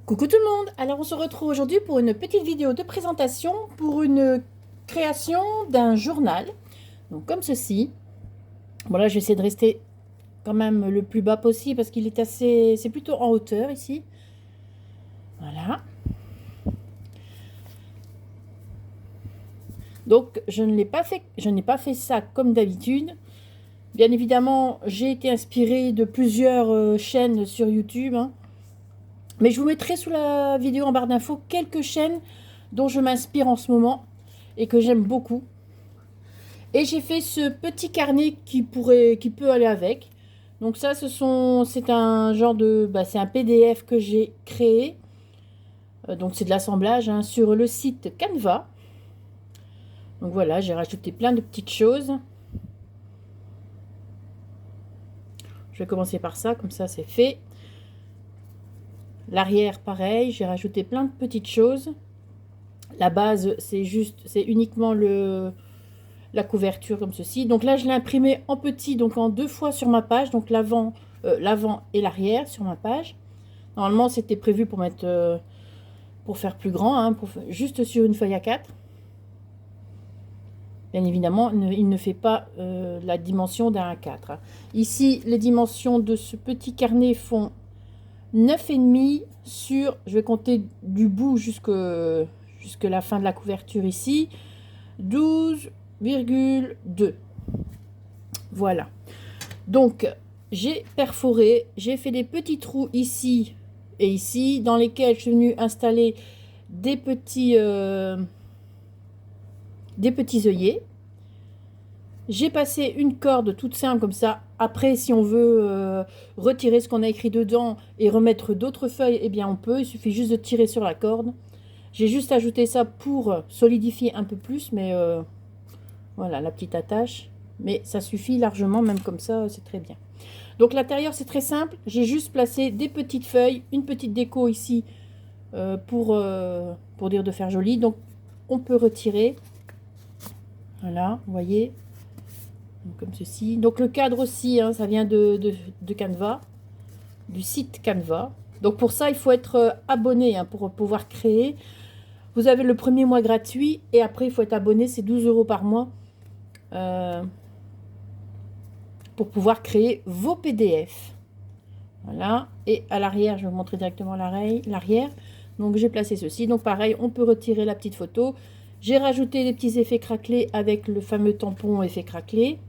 Coucou tout le monde! Alors on se retrouve aujourd'hui pour une petite vidéo de présentation pour une création d'un journal. Donc comme ceci. Bon là je vais essayer de rester quand même le plus bas possible parce qu'il est assez... c'est plutôt en hauteur ici. Voilà. Donc je n'ai pas fait ça comme d'habitude. Bien évidemment j'ai été inspirée de plusieurs chaînes sur YouTube, hein. Mais je vous mettrai sous la vidéo en barre d'infos quelques chaînes dont je m'inspire en ce moment et que j'aime beaucoup. Et j'ai fait ce petit carnet qui peut aller avec. Donc ça, c'est un genre de, c'est un PDF que j'ai créé. Donc c'est de l'assemblage, hein, sur le site Canva. Donc voilà, j'ai rajouté plein de petites choses. Je vais commencer par ça, comme ça c'est fait. L'arrière, pareil, j'ai rajouté plein de petites choses. La base, c'est uniquement la couverture comme ceci. Donc là, je l'ai imprimé en petit, donc en 2 fois sur ma page. Donc l'avant et l'arrière sur ma page. Normalement, c'était prévu pour mettre, pour faire plus grand, hein, juste sur une feuille A4. Bien évidemment, il ne fait pas la dimension d'un A4. Ici, les dimensions de ce petit carnet font 9,5 sur, je vais compter du bout jusque la fin de la couverture ici, 12,2. Voilà. Donc, j'ai perforé, j'ai fait des petits trous ici et ici, dans lesquels je suis venue installer des petits œillets. J'ai passé une corde toute simple comme ça. Après, si on veut retirer ce qu'on a écrit dedans et remettre d'autres feuilles, eh bien on peut. Il suffit juste de tirer sur la corde. J'ai juste ajouté ça pour solidifier un peu plus, mais voilà, la petite attache. Mais ça suffit largement, même comme ça, c'est très bien. Donc l'intérieur, c'est très simple. J'ai juste placé des petites feuilles, une petite déco ici pour dire de faire joli. Donc on peut retirer. Voilà, vous voyez. Donc, comme ceci. Donc le cadre aussi, hein, ça vient de Canva, du site Canva. Donc pour ça, il faut être abonné, hein, pour pouvoir créer. Vous avez le premier mois gratuit et après, il faut être abonné, c'est 12 € par mois pour pouvoir créer vos PDF. Voilà. Et à l'arrière, je vais vous montrer directement l'arrière. Donc j'ai placé ceci. Donc pareil, on peut retirer la petite photo. J'ai rajouté des petits effets craquelés avec le fameux tampon effet craquelé.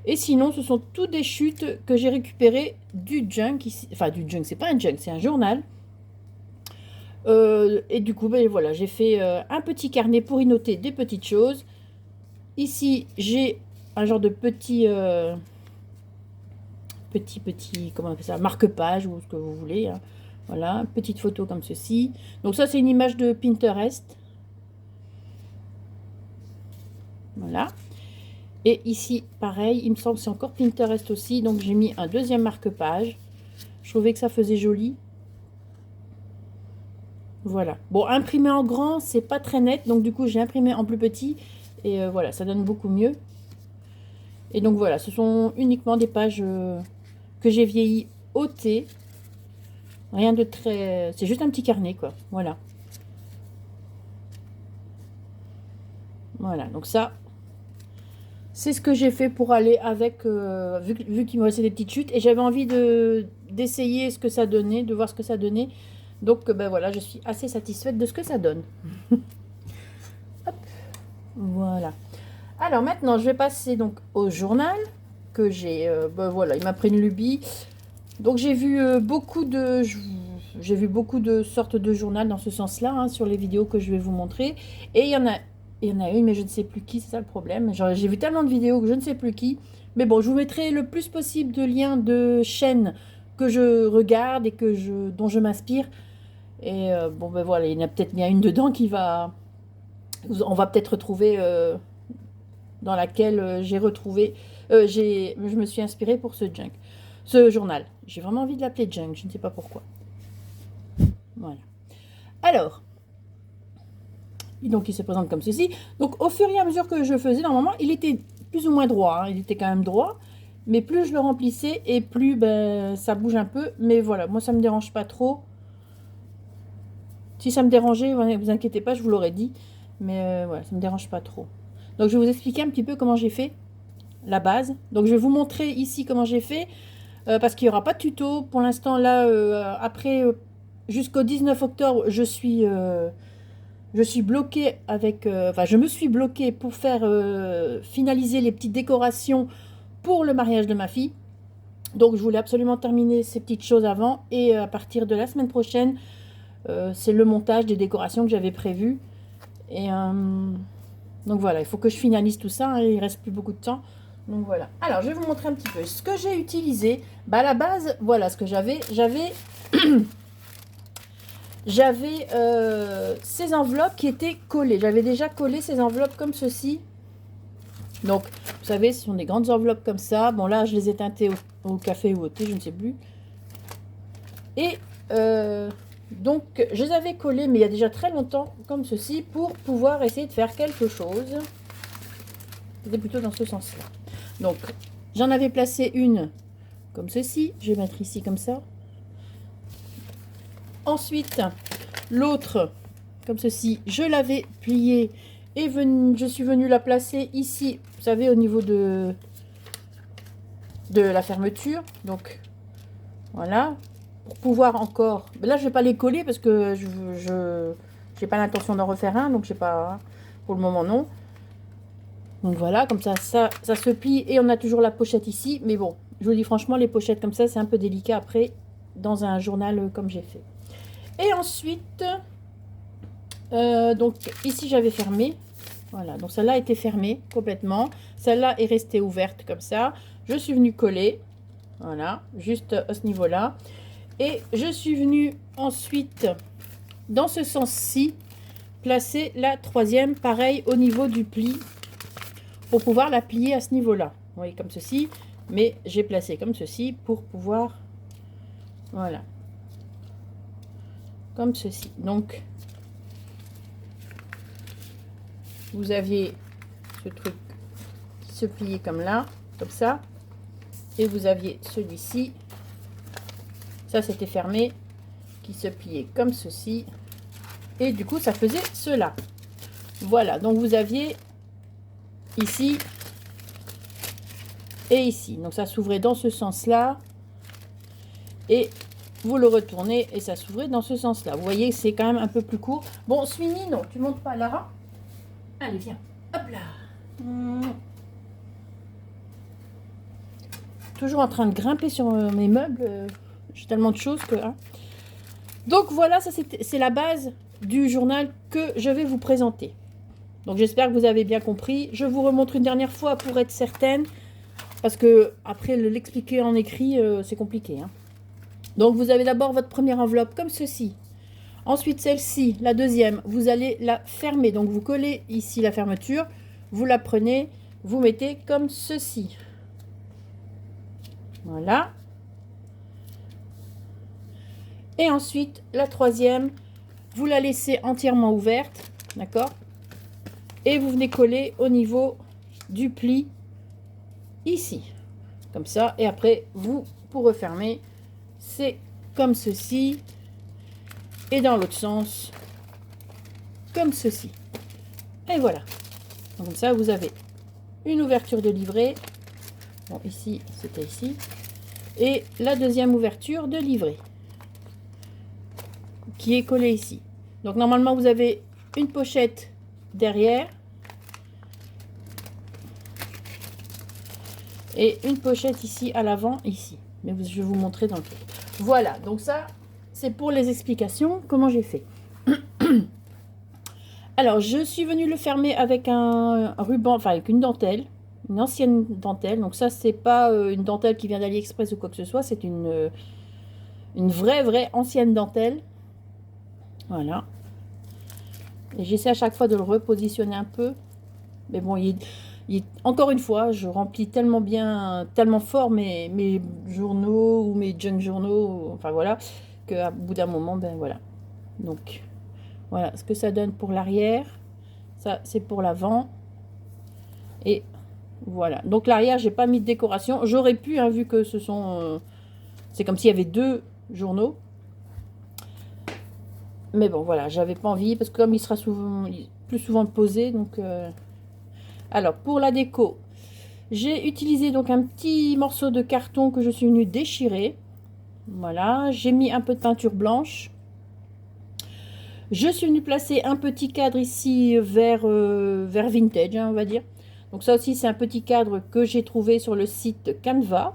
Et sinon, ce sont toutes des chutes que j'ai récupérées du junk ici. Enfin, du junk, c'est pas un junk, c'est un journal. Et du coup, ben voilà, j'ai fait un petit carnet pour y noter des petites choses. Ici, j'ai un genre de petit, comment on appelle ça, marque-page ou ce que vous voulez, hein. Voilà, petite photo comme ceci. Donc ça, c'est une image de Pinterest. Voilà. Et ici, pareil, il me semble que c'est encore Pinterest aussi. Donc j'ai mis un deuxième marque-page. Je trouvais que ça faisait joli. Voilà. Bon, imprimé en grand, c'est pas très net. Donc du coup, j'ai imprimé en plus petit. Et voilà, ça donne beaucoup mieux. Et donc voilà, ce sont uniquement des pages que j'ai vieilli au thé. Rien de très... C'est juste un petit carnet, quoi. Voilà. Voilà, donc ça, c'est ce que j'ai fait pour aller avec, vu qu'il me restait des petites chutes. Et j'avais envie d'essayer ce que ça donnait, de voir ce que ça donnait. Donc, ben voilà, je suis assez satisfaite de ce que ça donne. Hop, voilà. Alors maintenant, je vais passer donc au journal que j'ai. Ben voilà, il m'a pris une lubie. Donc j'ai vu beaucoup de sortes de journal dans ce sens-là, hein, sur les vidéos que je vais vous montrer. Et il y en a une, mais je ne sais plus qui, c'est ça le problème. J'ai vu tellement de vidéos que je ne sais plus qui. Mais bon, je vous mettrai le plus possible de liens de chaînes que je regarde et dont je m'inspire. Et bon, ben voilà, il y en a peut-être bien une dedans on va peut-être retrouver, dans laquelle j'ai retrouvé, je me suis inspirée pour ce journal. J'ai vraiment envie de l'appeler junk, je ne sais pas pourquoi. Voilà. Alors, donc il se présente comme ceci. Donc au fur et à mesure que je faisais, normalement, il était plus ou moins droit, hein. Il était quand même droit. Mais plus je le remplissais et plus ça bouge un peu. Mais voilà, moi ça me dérange pas trop. Si ça me dérangeait, vous inquiétez pas, je vous l'aurais dit. Mais voilà, ça me dérange pas trop. Donc je vais vous expliquer un petit peu comment j'ai fait la base. Donc je vais vous montrer ici comment j'ai fait. Parce qu'il n'y aura pas de tuto. Pour l'instant, là, après, jusqu'au 19 octobre, je suis bloquée avec... Enfin, je me suis bloquée pour faire finaliser les petites décorations pour le mariage de ma fille. Donc, je voulais absolument terminer ces petites choses avant. Et à partir de la semaine prochaine, c'est le montage des décorations que j'avais prévues. Et donc, voilà, il faut que je finalise tout ça. Hein, il ne reste plus beaucoup de temps. Donc, voilà. Alors, je vais vous montrer un petit peu ce que j'ai utilisé. Bah, à la base, voilà ce que j'avais. J'avais ces enveloppes qui étaient collées. J'avais déjà collé ces enveloppes comme ceci. Donc, vous savez, ce sont des grandes enveloppes comme ça. Bon, là, je les ai teintées au café ou au thé, je ne sais plus. Et donc, je les avais collées, mais il y a déjà très longtemps, comme ceci, pour pouvoir essayer de faire quelque chose. C'était plutôt dans ce sens-là. Donc, j'en avais placé une comme ceci. Je vais mettre ici comme ça. Ensuite, l'autre, comme ceci, je l'avais pliée et je suis venue la placer ici, vous savez, au niveau de la fermeture. Donc, voilà, pour pouvoir encore... Là, je ne vais pas les coller parce que je n'ai pas l'intention d'en refaire un, donc je sais pas, pour le moment, non. Donc voilà, comme ça se plie et on a toujours la pochette ici. Mais bon, je vous dis franchement, les pochettes comme ça, c'est un peu délicat après, dans un journal comme j'ai fait. Et ensuite, donc ici j'avais fermé, voilà, donc celle-là était fermée complètement, celle-là est restée ouverte comme ça. Je suis venue coller, voilà, juste à ce niveau-là, et je suis venue ensuite, dans ce sens-ci, placer la troisième, pareil au niveau du pli, pour pouvoir la plier à ce niveau-là. Vous voyez, comme ceci, mais j'ai placé comme ceci pour pouvoir, voilà, comme ceci. Donc, vous aviez ce truc qui se pliait comme là, comme ça. Et vous aviez celui-ci. Ça, c'était fermé. Qui se pliait comme ceci. Et du coup, ça faisait cela. Voilà. Donc, vous aviez ici et ici. Donc, ça s'ouvrait dans ce sens-là. Et vous le retournez et ça s'ouvrait dans ce sens-là. Vous voyez, c'est quand même un peu plus court. Bon, Sweeney, non, tu montes pas là. Allez, viens. Hop là. Toujours en train de grimper sur mes meubles. J'ai tellement de choses que... Hein. Donc voilà, ça c'est la base du journal que je vais vous présenter. Donc j'espère que vous avez bien compris. Je vous remontre une dernière fois pour être certaine. Parce que après l'expliquer en écrit, c'est compliqué. Hein. Donc vous avez d'abord votre première enveloppe comme ceci. Ensuite, celle-ci, la deuxième, vous allez la fermer. Donc, vous collez ici la fermeture. Vous la prenez, vous mettez comme ceci. Voilà. Et ensuite, la troisième, vous la laissez entièrement ouverte. D'accord? Et vous venez coller au niveau du pli ici. Comme ça. Et après, vous, pour refermer, c'est comme ceci. Et dans l'autre sens, comme ceci. Et voilà. Donc, comme ça, vous avez une ouverture de livret. Bon, ici, c'était ici. Et la deuxième ouverture de livret. Qui est collée ici. Donc, normalement, vous avez une pochette derrière. Et une pochette ici à l'avant, ici. Mais je vais vous montrer dans le truc. Voilà. Donc, ça, c'est pour les explications, comment j'ai fait. Alors, je suis venue le fermer avec un ruban, enfin avec une dentelle, une ancienne dentelle. Donc ça, c'est pas une dentelle qui vient d'AliExpress ou quoi que ce soit, c'est une vraie ancienne dentelle. Voilà. Et j'essaie à chaque fois de le repositionner un peu. Mais bon, encore une fois, je remplis tellement bien, tellement fort mes journaux ou mes junk journaux, enfin voilà, qu'à bout d'un moment, ben voilà. Donc, voilà ce que ça donne pour l'arrière. Ça, c'est pour l'avant. Et voilà. Donc, l'arrière, j'ai pas mis de décoration. J'aurais pu, hein, vu que ce sont... c'est comme s'il y avait deux journaux. Mais bon, voilà, j'avais pas envie parce que comme il sera souvent, plus souvent posé, donc... Alors, pour la déco, j'ai utilisé donc un petit morceau de carton que je suis venue déchirer. Voilà, j'ai mis un peu de peinture blanche. Je suis venue placer un petit cadre ici vers vintage, hein, on va dire. Donc ça aussi, c'est un petit cadre que j'ai trouvé sur le site Canva.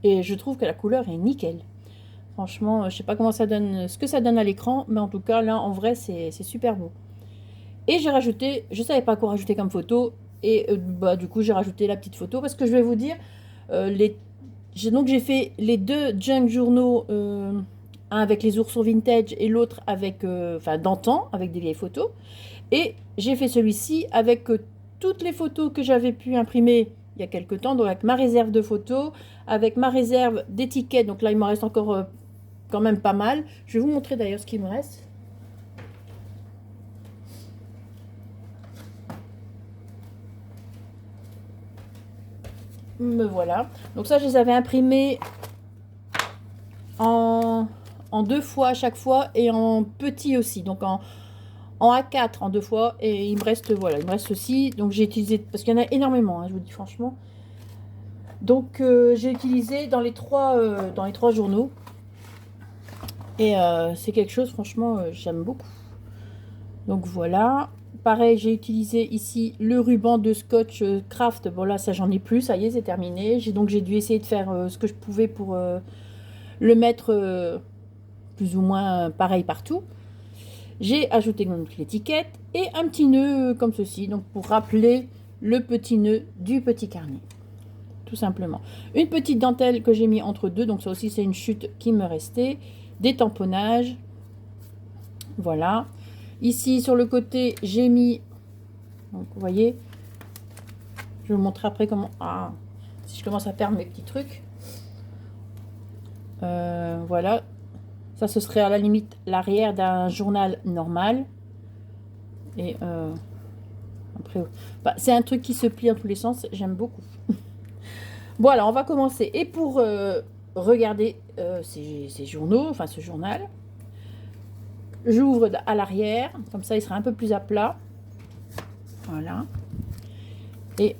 Et je trouve que la couleur est nickel. Franchement, je sais pas comment ça donne, ce que ça donne à l'écran, mais en tout cas, là, en vrai, c'est super beau. Et j'ai rajouté, je savais pas quoi rajouter comme photo, et bah, du coup, j'ai rajouté la petite photo, parce que je vais vous dire, donc j'ai fait les deux junk journaux, un avec les oursons vintage et l'autre avec, enfin, d'antan, avec des vieilles photos. Et j'ai fait celui-ci avec toutes les photos que j'avais pu imprimer il y a quelques temps, donc avec ma réserve de photos, avec ma réserve d'étiquettes. Donc là, il me reste encore quand même pas mal. Je vais vous montrer d'ailleurs ce qu'il me reste. Me voilà. Donc ça, je les avais imprimés en, en deux fois à chaque fois et en petit aussi. Donc en A4 en deux fois. Et il me reste, voilà, il me reste aussi. Donc j'ai utilisé, parce qu'il y en a énormément, hein, je vous dis franchement. Donc j'ai utilisé dans les trois journaux. Et c'est quelque chose, franchement, j'aime beaucoup. Donc voilà. Pareil, j'ai utilisé ici le ruban de scotch craft. Bon là, ça j'en ai plus, ça y est, c'est terminé. Donc j'ai dû essayer de faire ce que je pouvais pour le mettre plus ou moins pareil partout. J'ai ajouté donc l'étiquette et un petit nœud comme ceci, donc pour rappeler le petit nœud du petit carnet. Tout simplement. Une petite dentelle que j'ai mis entre deux, donc ça aussi c'est une chute qui me restait. Des tamponnages. Voilà. Ici sur le côté, j'ai mis, donc vous voyez, je vais vous montrer après comment, si je commence à perdre mes petits trucs. Voilà. Ça, ce serait à la limite l'arrière d'un journal normal. Et après, bah, c'est un truc qui se plie en tous les sens. J'aime beaucoup. Bon, alors, on va commencer. Et pour regarder ces journaux, enfin ce journal, j'ouvre à l'arrière. Comme ça, il sera un peu plus à plat. Voilà. Et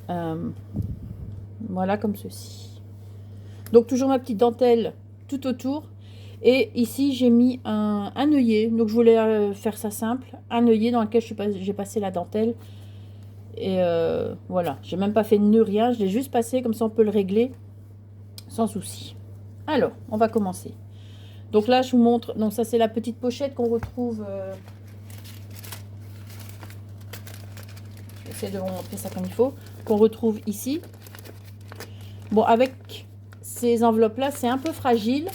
voilà comme ceci. Donc, toujours ma petite dentelle tout autour. Et ici, j'ai mis un œillet. Donc, je voulais faire ça simple. Un œillet dans lequel j'ai passé la dentelle. Et voilà. J'ai même pas fait de nœud, rien. Je l'ai juste passé. Comme ça, on peut le régler sans souci. Alors, on va commencer. Donc là, je vous montre. Donc, ça, c'est la petite pochette qu'on retrouve. Je vais essayer de vous montrer ça comme il faut. Qu'on retrouve ici. Bon, avec ces enveloppes-là, c'est un peu fragile.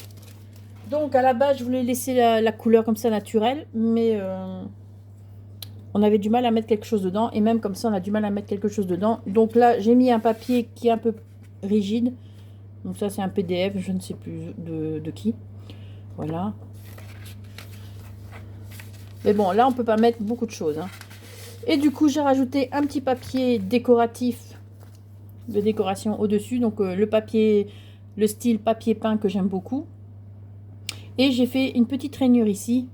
Donc à la base, je voulais laisser la couleur comme ça naturelle, mais on avait du mal à mettre quelque chose dedans. Et même comme ça, on a du mal à mettre quelque chose dedans. Donc là, j'ai mis un papier qui est un peu rigide. Donc ça, c'est un PDF, je ne sais plus de qui. Voilà. Mais bon, là, on peut pas mettre beaucoup de choses, hein. Et du coup, j'ai rajouté un petit papier décoratif de décoration au-dessus. Donc le papier, le style papier peint que j'aime beaucoup. Et j'ai fait une petite rainure ici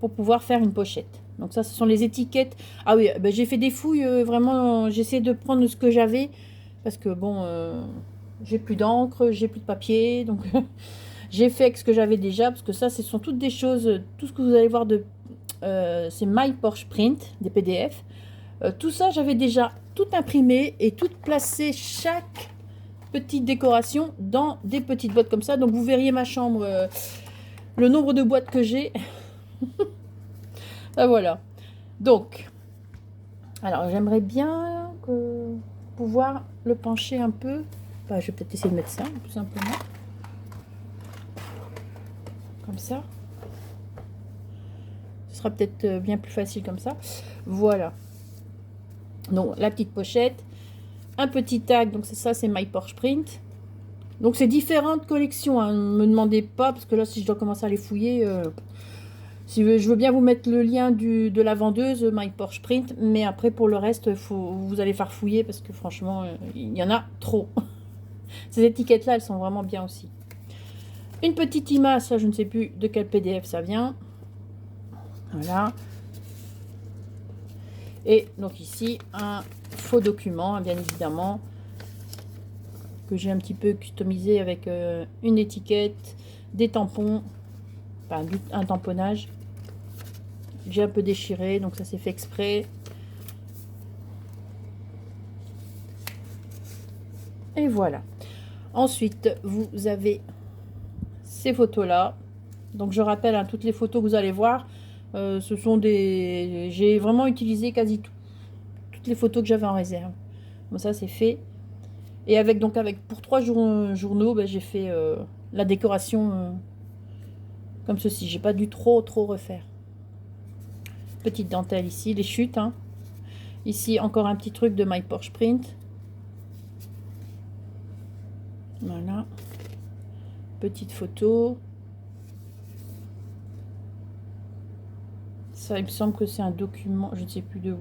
pour pouvoir faire une pochette. Donc ça, ce sont les étiquettes. Ah oui, ben, j'ai fait des fouilles, vraiment, j'ai essayé de prendre ce que j'avais. Parce que bon, j'ai plus d'encre, j'ai plus de papier. Donc j'ai fait avec ce que j'avais déjà. Parce que ça, ce sont toutes des choses, tout ce que vous allez voir de... c'est My Porsche Print, des PDF. Tout ça, j'avais déjà tout imprimé et tout placé, chaque petite décoration dans des petites boîtes comme ça. Donc vous verriez ma chambre... le nombre de boîtes que j'ai. Ah, voilà. Donc, alors j'aimerais bien pouvoir le pencher un peu. Bah, je vais peut-être essayer de mettre ça, tout simplement. Comme ça. Ce sera peut-être bien plus facile comme ça. Voilà. Donc, la petite pochette. Un petit tag. Donc, c'est ça, c'est My Porsche Print. Donc, c'est différentes collections, hein. Ne me demandez pas, parce que là, si je dois commencer à les fouiller... si je veux bien vous mettre le lien de la vendeuse, My Porsche Print, mais après pour le reste, vous allez faire fouiller parce que franchement, il y en a trop. Ces étiquettes-là, elles sont vraiment bien aussi. Une petite image, ça je ne sais plus de quel PDF ça vient. Voilà. Et donc ici, un faux document, bien évidemment, que j'ai un petit peu customisé avec une étiquette, des tampons, enfin un tamponnage. J'ai un peu déchiré, donc ça s'est fait exprès. Et voilà. Ensuite, vous avez ces photos-là. Donc je rappelle, hein, toutes les photos que vous allez voir, ce sont des... J'ai vraiment utilisé quasi toutes les photos que j'avais en réserve. Bon, ça c'est fait. Et avec pour 3 journaux, ben, j'ai fait la décoration comme ceci. J'ai pas dû trop refaire. Petite dentelle ici, les chutes. Hein. Ici encore un petit truc de My Porsche Print. Voilà. Petite photo. Ça, il me semble que c'est un document, je ne sais plus de où.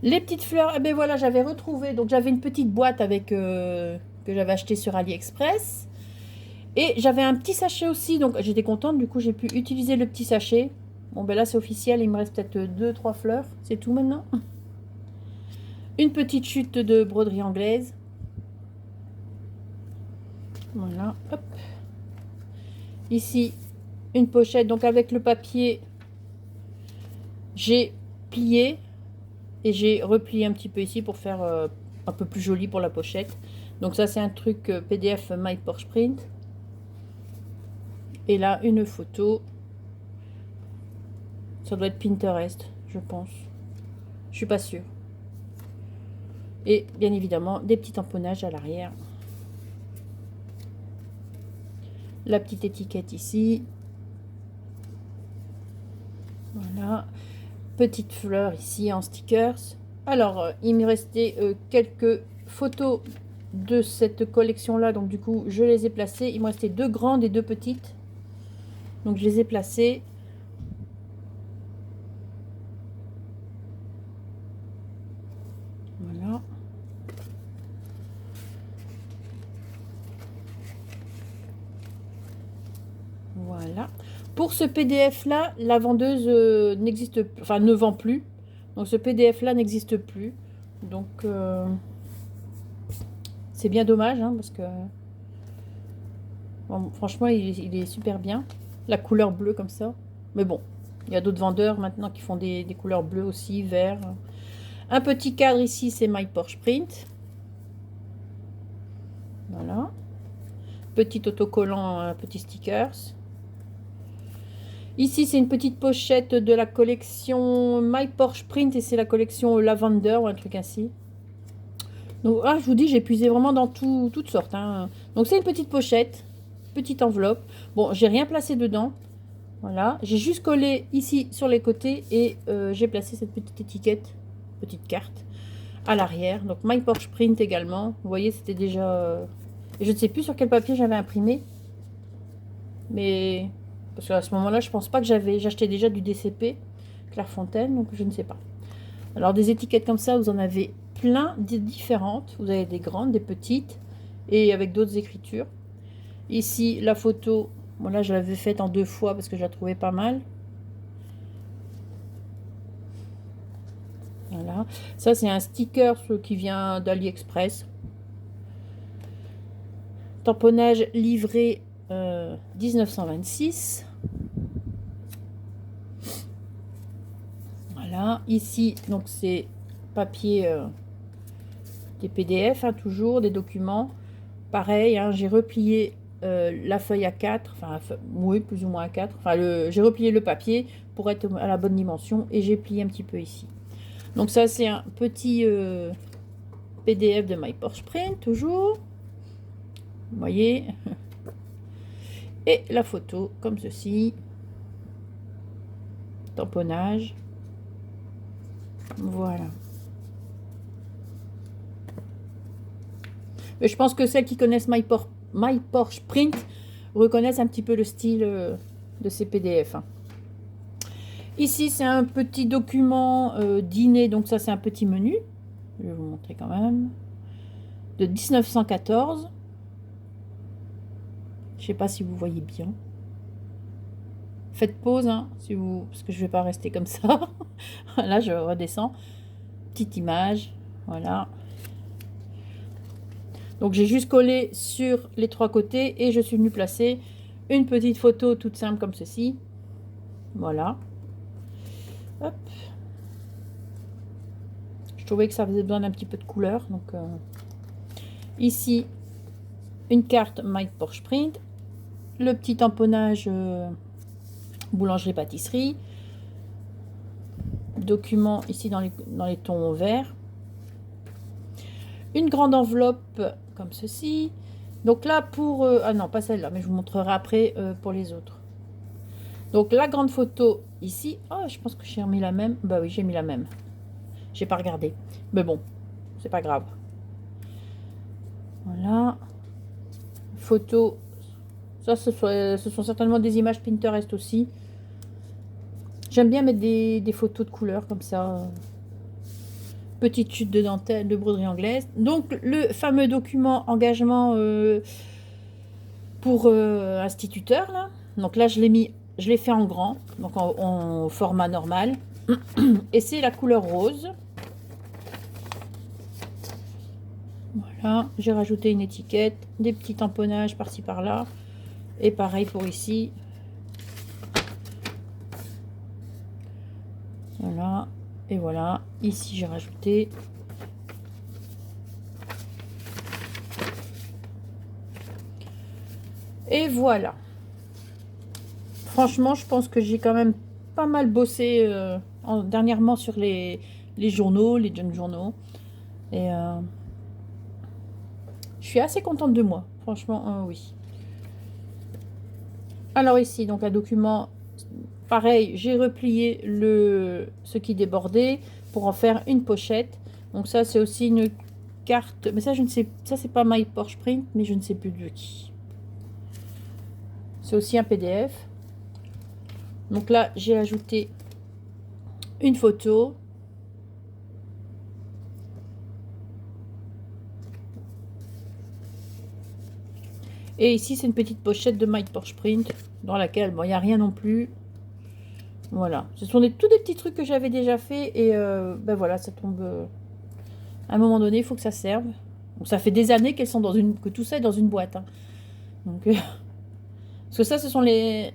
Les petites fleurs, eh ben voilà, j'avais retrouvé. Donc j'avais une petite boîte avec que j'avais acheté sur AliExpress. Et j'avais un petit sachet aussi, donc j'étais contente. Du coup, j'ai pu utiliser le petit sachet. Bon, ben là, c'est officiel. Il me reste peut-être 2-3 fleurs. C'est tout maintenant. Une petite chute de broderie anglaise. Voilà, hop. Ici, une pochette. Donc avec le papier, j'ai plié. Et j'ai replié un petit peu ici pour faire un peu plus joli pour la pochette. Donc ça, c'est un truc PDF My Porsche Print. Et là, une photo. Ça doit être Pinterest, je pense. Je suis pas sûre. Et bien évidemment, des petits tamponnages à l'arrière. La petite étiquette ici. Voilà. Petite fleur ici en stickers. Alors, il me restait quelques photos de cette collection-là. Donc, du coup, je les ai placées. Il me restait 2 grandes et 2 petites. Donc, je les ai placées. Voilà. Voilà. Pour ce PDF là, la vendeuse n'existe plus, enfin ne vend plus. Donc ce PDF là n'existe plus. Donc c'est bien dommage hein, parce que bon, franchement il est super bien. La couleur bleue comme ça. Mais bon, il y a d'autres vendeurs maintenant qui font des couleurs bleues aussi, vert. Un petit cadre ici, c'est My Porsche Print. Voilà. Petit autocollant, petit stickers. Ici, c'est une petite pochette de la collection My Porsche Print et c'est la collection Lavender ou un truc ainsi. Donc, ah, je vous dis, j'ai puisé vraiment dans toutes sortes. Hein. Donc, c'est une petite pochette, petite enveloppe. Bon, j'ai rien placé dedans. Voilà, j'ai juste collé ici sur les côtés et j'ai placé cette petite étiquette, petite carte à l'arrière. Donc, My Porsche Print également. Vous voyez, c'était déjà... je ne sais plus sur quel papier j'avais imprimé. Mais parce qu'à ce moment-là, je pense pas que j'achetais déjà du DCP Clairefontaine, donc je ne sais pas. Alors des étiquettes comme ça, vous en avez plein de différentes. Vous avez des grandes, des petites et avec d'autres écritures. Ici, la photo, bon là je l'avais faite en 2 fois parce que je la trouvais pas mal. Voilà. Ça c'est un sticker qui vient d'AliExpress. Tamponnage livré 1926. Voilà, ici, donc c'est papier, des PDF, hein, toujours, des documents. Pareil, hein, j'ai replié la feuille à 4, enfin, oui, plus ou moins à 4. Enfin, j'ai replié le papier pour être à la bonne dimension et j'ai plié un petit peu ici. Donc ça, c'est un petit PDF de My Porsche Print, toujours. Vous voyez. Et la photo, comme ceci. Tamponnage. Voilà. Mais je pense que celles qui connaissent My Porsche Print reconnaissent un petit peu le style de ces PDF. Hein. Ici, c'est un petit document dîner, donc ça, c'est un petit menu. Je vais vous montrer quand même. De 1914. Je ne sais pas si vous voyez bien. faites pause, hein, si vous, parce que je vais pas rester comme ça. Là, je redescends. Petite image, voilà. Donc j'ai juste collé sur les 3 côtés et je suis venue placer une petite photo toute simple comme ceci. Voilà. Hop. Je trouvais que ça faisait besoin d'un petit peu de couleur. Donc ici, une carte My Porsche Print. Le petit tamponnage boulangerie-pâtisserie. Document ici dans les tons verts. Une grande enveloppe comme ceci. Donc là pour... ah non, pas celle-là, mais je vous montrerai après pour les autres. Donc la grande photo ici. Oh, je pense que j'ai remis la même. Bah oui, j'ai mis la même. J'ai pas regardé. Mais bon, c'est pas grave. Voilà. Photo. Ça, ce sont certainement des images Pinterest aussi. J'aime bien mettre des photos de couleurs comme ça. Petite chute de dentelle, de broderie anglaise. Donc, le fameux document engagement pour instituteur, là. Donc là, je l'ai fait en grand, donc en format normal. Et c'est la couleur rose. Voilà, j'ai rajouté une étiquette, des petits tamponnages par-ci par-là. Et pareil pour ici. Voilà, et voilà. Ici, j'ai rajouté. Et voilà. Franchement, je pense que j'ai quand même pas mal bossé dernièrement sur les journaux, les jeunes journaux. Et je suis assez contente de moi. Franchement, oui. Alors ici, donc un document, pareil, j'ai replié ce qui débordait pour en faire une pochette. Donc ça, c'est aussi une carte. Mais ça, je ne sais, ça c'est pas My Porsche Print, mais je ne sais plus de qui. C'est aussi un PDF. Donc là, j'ai ajouté une photo. Et ici, c'est une petite pochette de My Porsche Print dans laquelle, bon, il n'y a rien non plus. Voilà. Ce sont tous des petits trucs que j'avais déjà fait. Et ben voilà, ça tombe... à un moment donné, il faut que ça serve. Donc ça fait des années qu'elles sont que tout ça est dans une boîte. Hein. Donc, parce que ça, ce sont les...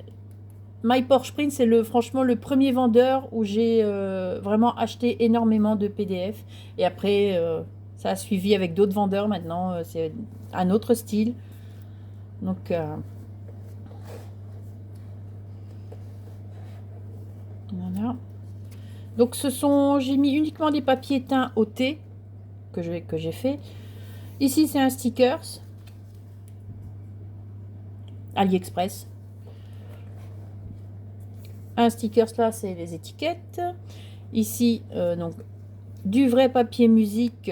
My Porsche Print, c'est franchement le premier vendeur où j'ai vraiment acheté énormément de PDF. Et après, ça a suivi avec d'autres vendeurs maintenant. C'est un autre style. Donc, voilà. Donc, j'ai mis uniquement des papiers teints au thé que j'ai fait. Ici, c'est un stickers AliExpress. Un stickers là, c'est les étiquettes. Ici, donc du vrai papier musique.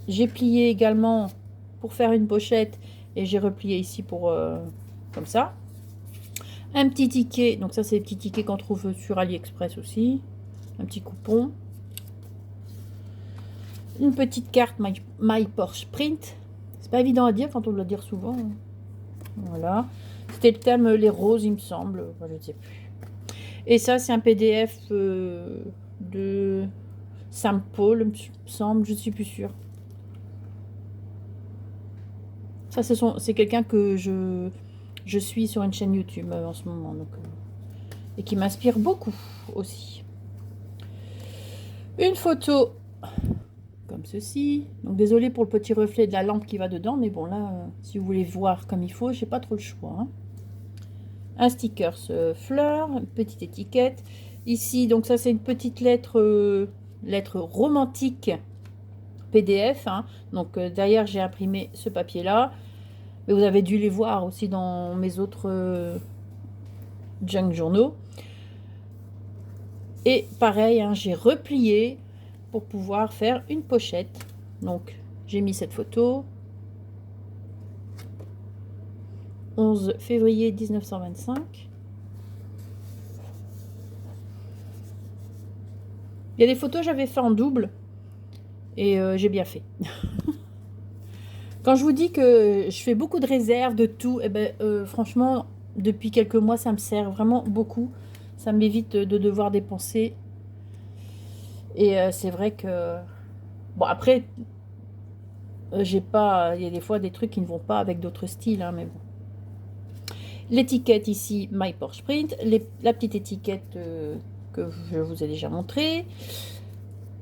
J'ai plié également pour faire une pochette et j'ai replié ici pour comme ça. Un petit ticket, donc ça c'est les petits tickets qu'on trouve sur AliExpress aussi. Un petit coupon. Une petite carte My Porsche Print. C'est pas évident à dire quand on doit dire souvent. Voilà. C'était le thème les roses, il me semble. Enfin, je ne sais plus. Et ça, c'est un PDF de Saint-Paul, il me semble. Je ne suis plus sûre. Ça, c'est quelqu'un que je suis sur une chaîne YouTube en ce moment. Donc, et qui m'inspire beaucoup aussi. Une photo comme ceci. Donc désolé pour le petit reflet de la lampe qui va dedans, mais bon là, si vous voulez voir comme il faut, j'ai pas trop le choix. Hein. Un sticker fleur, une petite étiquette. Ici, donc ça c'est une petite lettre romantique PDF. Hein. Donc derrière j'ai imprimé ce papier là. Mais vous avez dû les voir aussi dans mes autres junk journaux. Et pareil, hein, j'ai replié pour pouvoir faire une pochette. Donc, j'ai mis cette photo. 11 février 1925. Il y a des photos que j'avais fait en double. Et j'ai bien fait. Quand je vous dis que je fais beaucoup de réserves, de tout, et ben, franchement, depuis quelques mois, ça me sert vraiment beaucoup. Ça m'évite de devoir dépenser. Et c'est vrai que... Bon, après, j'ai pas... Il y a des fois des trucs qui ne vont pas avec d'autres styles, hein, mais bon. L'étiquette ici, My Porsche Print. La petite étiquette que je vous ai déjà montrée.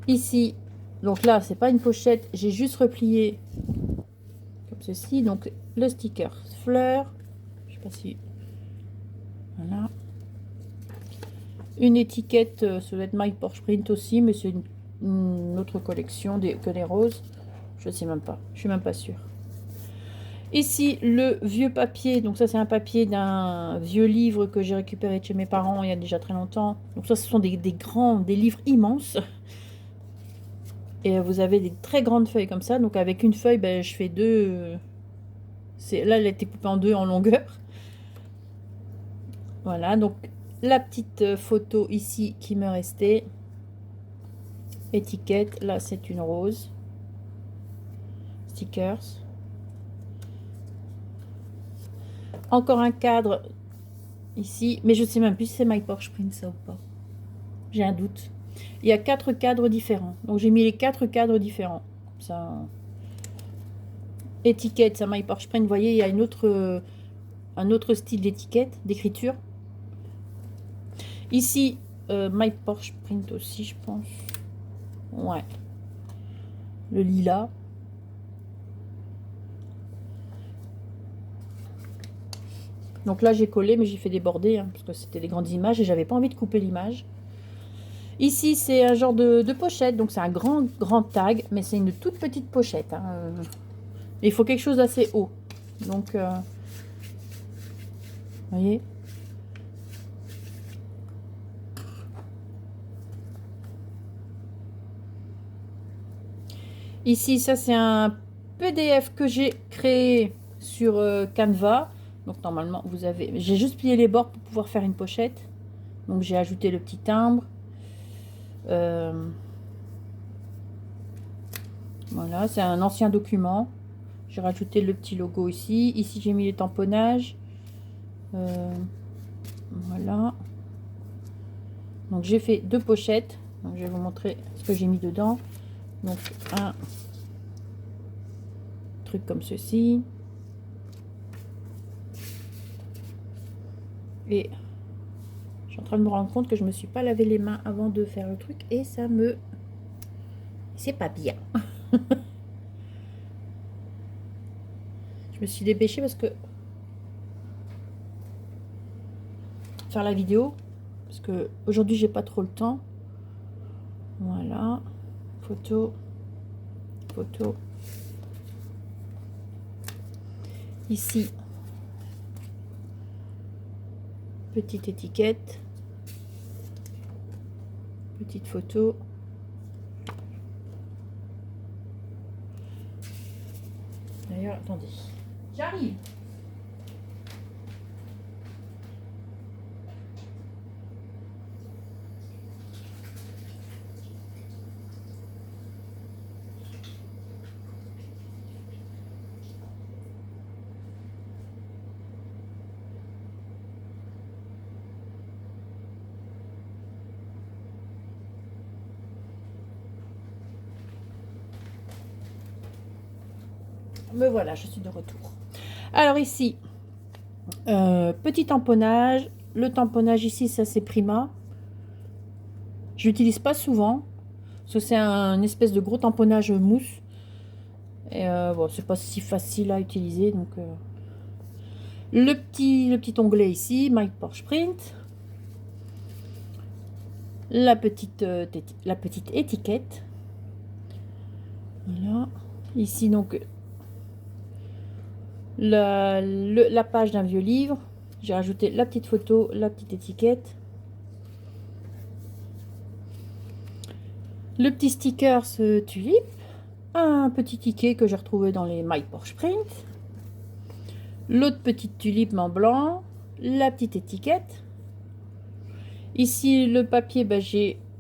Ici, donc là, c'est pas une pochette. J'ai juste replié comme ceci. Donc, le sticker fleur. Je sais pas si... Voilà. Une étiquette, ça doit être My Porsche Print aussi, mais c'est une autre collection que des roses. Je sais même pas. Je suis même pas sûre. Ici, le vieux papier. Donc ça, c'est un papier d'un vieux livre que j'ai récupéré de chez mes parents il y a déjà très longtemps. Donc ça, ce sont des livres immenses. Et vous avez des très grandes feuilles comme ça. Donc avec une feuille, ben, je fais deux... Là, elle a été coupée en deux en longueur. Voilà, donc la petite photo ici qui me restait. Étiquette, là c'est une rose. Stickers. Encore un cadre ici, mais je sais même plus si c'est My Porsche Print ça ou pas. J'ai un doute. Il y a 4 cadres différents, donc j'ai mis les 4 cadres différents. Ça. Étiquette, ça My Porsche Print. Vous voyez, il y a un autre style d'étiquette, d'écriture. Ici, My Porsche Print aussi, je pense. Ouais. Le lilas. Donc là, j'ai collé, mais j'ai fait des bordées, hein, parce que c'était des grandes images et j'avais pas envie de couper l'image. Ici, c'est un genre de pochette, donc c'est un grand tag, mais c'est une toute petite pochette. Hein. Il faut quelque chose d'assez haut. Donc, vous voyez. Ici, ça c'est un PDF que j'ai créé sur Canva. Donc normalement, vous avez... J'ai juste plié les bords pour pouvoir faire une pochette. Donc j'ai ajouté le petit timbre. Voilà, c'est un ancien document. J'ai rajouté le petit logo ici. Ici, j'ai mis les tamponnages. Voilà. Donc j'ai fait 2 pochettes. Donc je vais vous montrer ce que j'ai mis dedans. Donc un truc comme ceci. Et je suis en train de me rendre compte que je me suis pas lavé les mains avant de faire le truc. Et ça me... C'est pas bien. Je me suis dépêchée parce que... Faire la vidéo. Parce que aujourd'hui j'ai pas trop le temps. Voilà. Photo. Photo. Ici. Petite étiquette. Petite photo. D'ailleurs, attendez. J'arrive. Me voilà, je suis de retour. Alors ici, petit tamponnage. Le tamponnage ici, ça c'est Prima. Je l'utilise pas souvent. Parce que c'est un espèce de gros tamponnage mousse. Et bon, c'est pas si facile à utiliser. Donc, le petit onglet ici, My Porsche Print. La petite étiquette. Voilà. Ici, donc, la page d'un vieux livre. J'ai rajouté la petite photo, la petite étiquette. Le petit sticker, ce tulipe. Un petit ticket que j'ai retrouvé dans les My Porsche Print. L'autre petite tulipe en blanc. La petite étiquette. Ici, le papier, ben,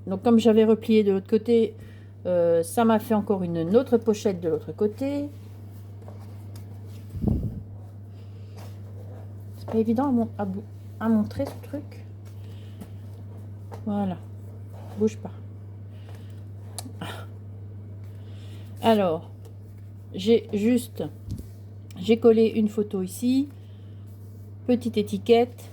donc comme j'avais replié de l'autre côté, ça m'a fait encore une autre pochette de l'autre côté. pas évident à montrer ce truc. Voilà, bouge pas. Alors, j'ai collé une photo ici, petite étiquette,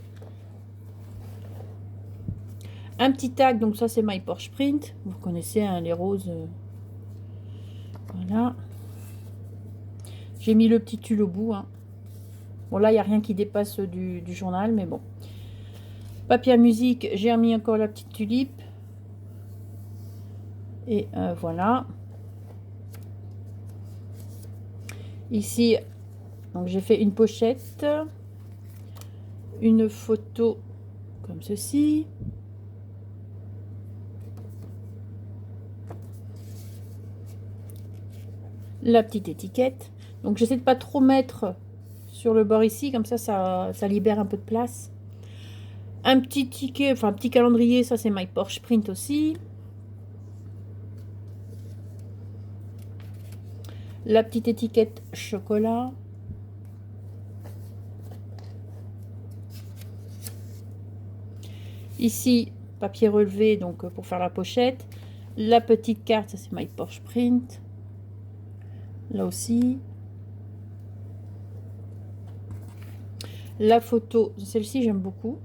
un petit tag, donc ça c'est My Porsche Print, vous connaissez hein, les roses, voilà. J'ai mis le petit tulle au bout, hein. Bon là il n'y a rien qui dépasse du journal, mais bon. Papier à musique, j'ai remis encore la petite tulipe, et voilà. Ici, donc j'ai fait une pochette, une photo comme ceci. La petite étiquette. Donc j'essaie de pas trop mettre sur le bord ici, comme ça libère un peu de place. Un petit ticket, enfin un petit calendrier, ça c'est My Porsche Print aussi. La petite étiquette chocolat. Ici, papier relevé, donc pour faire la pochette. La petite carte, ça c'est My Porsche Print. Là aussi. La photo, celle-ci j'aime beaucoup.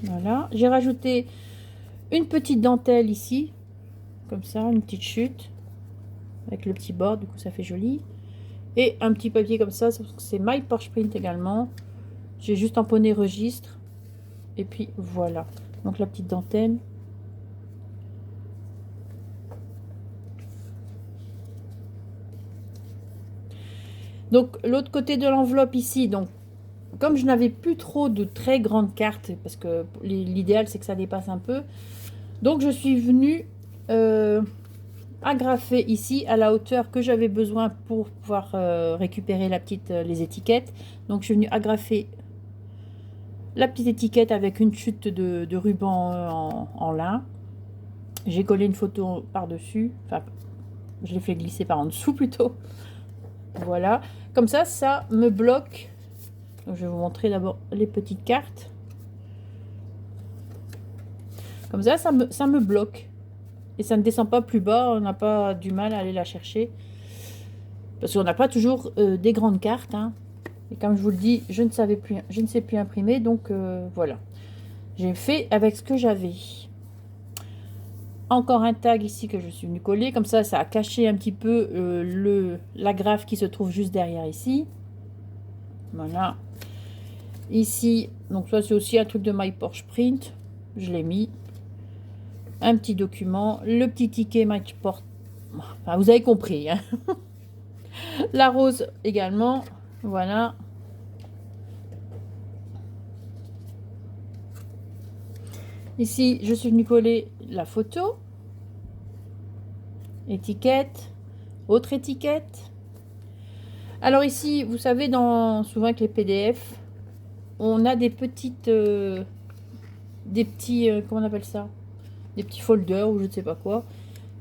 Voilà. J'ai rajouté une petite dentelle ici. Comme ça, une petite chute. Avec le petit bord, du coup ça fait joli. Et un petit papier comme ça, c'est My Porsche Print également. J'ai juste tamponné registre. Et puis voilà. Donc la petite dentelle. Donc l'autre côté de l'enveloppe ici, donc comme je n'avais plus trop de très grandes cartes, parce que l'idéal c'est que ça dépasse un peu, donc je suis venue agrafer ici à la hauteur que j'avais besoin pour pouvoir récupérer les étiquettes. Donc je suis venue agrafer la petite étiquette avec une chute de ruban en lin. J'ai collé une photo par-dessus, enfin je l'ai fait glisser par en dessous plutôt. Voilà, comme ça me bloque. Donc, je vais vous montrer d'abord les petites cartes. Comme ça me bloque. Et ça ne descend pas plus bas, on n'a pas du mal à aller la chercher. Parce qu'on n'a pas toujours des grandes cartes. Hein. Et comme je vous le dis, je ne sais plus imprimer. Donc voilà. J'ai fait avec ce que j'avais. Encore un tag ici que je suis venue coller. Comme ça a caché un petit peu l'agrafe qui se trouve juste derrière ici. Voilà. Ici, donc ça c'est aussi un truc de My Porsche Print. Je l'ai mis. Un petit document. Le petit ticket My Porsche. Enfin, vous avez compris. Hein. La rose également. Voilà. Ici, je suis venue coller la photo. Étiquette. Autre étiquette. Alors ici, vous savez, souvent avec les PDF, on a des petites... comment on appelle ça? Des petits folders ou je ne sais pas quoi.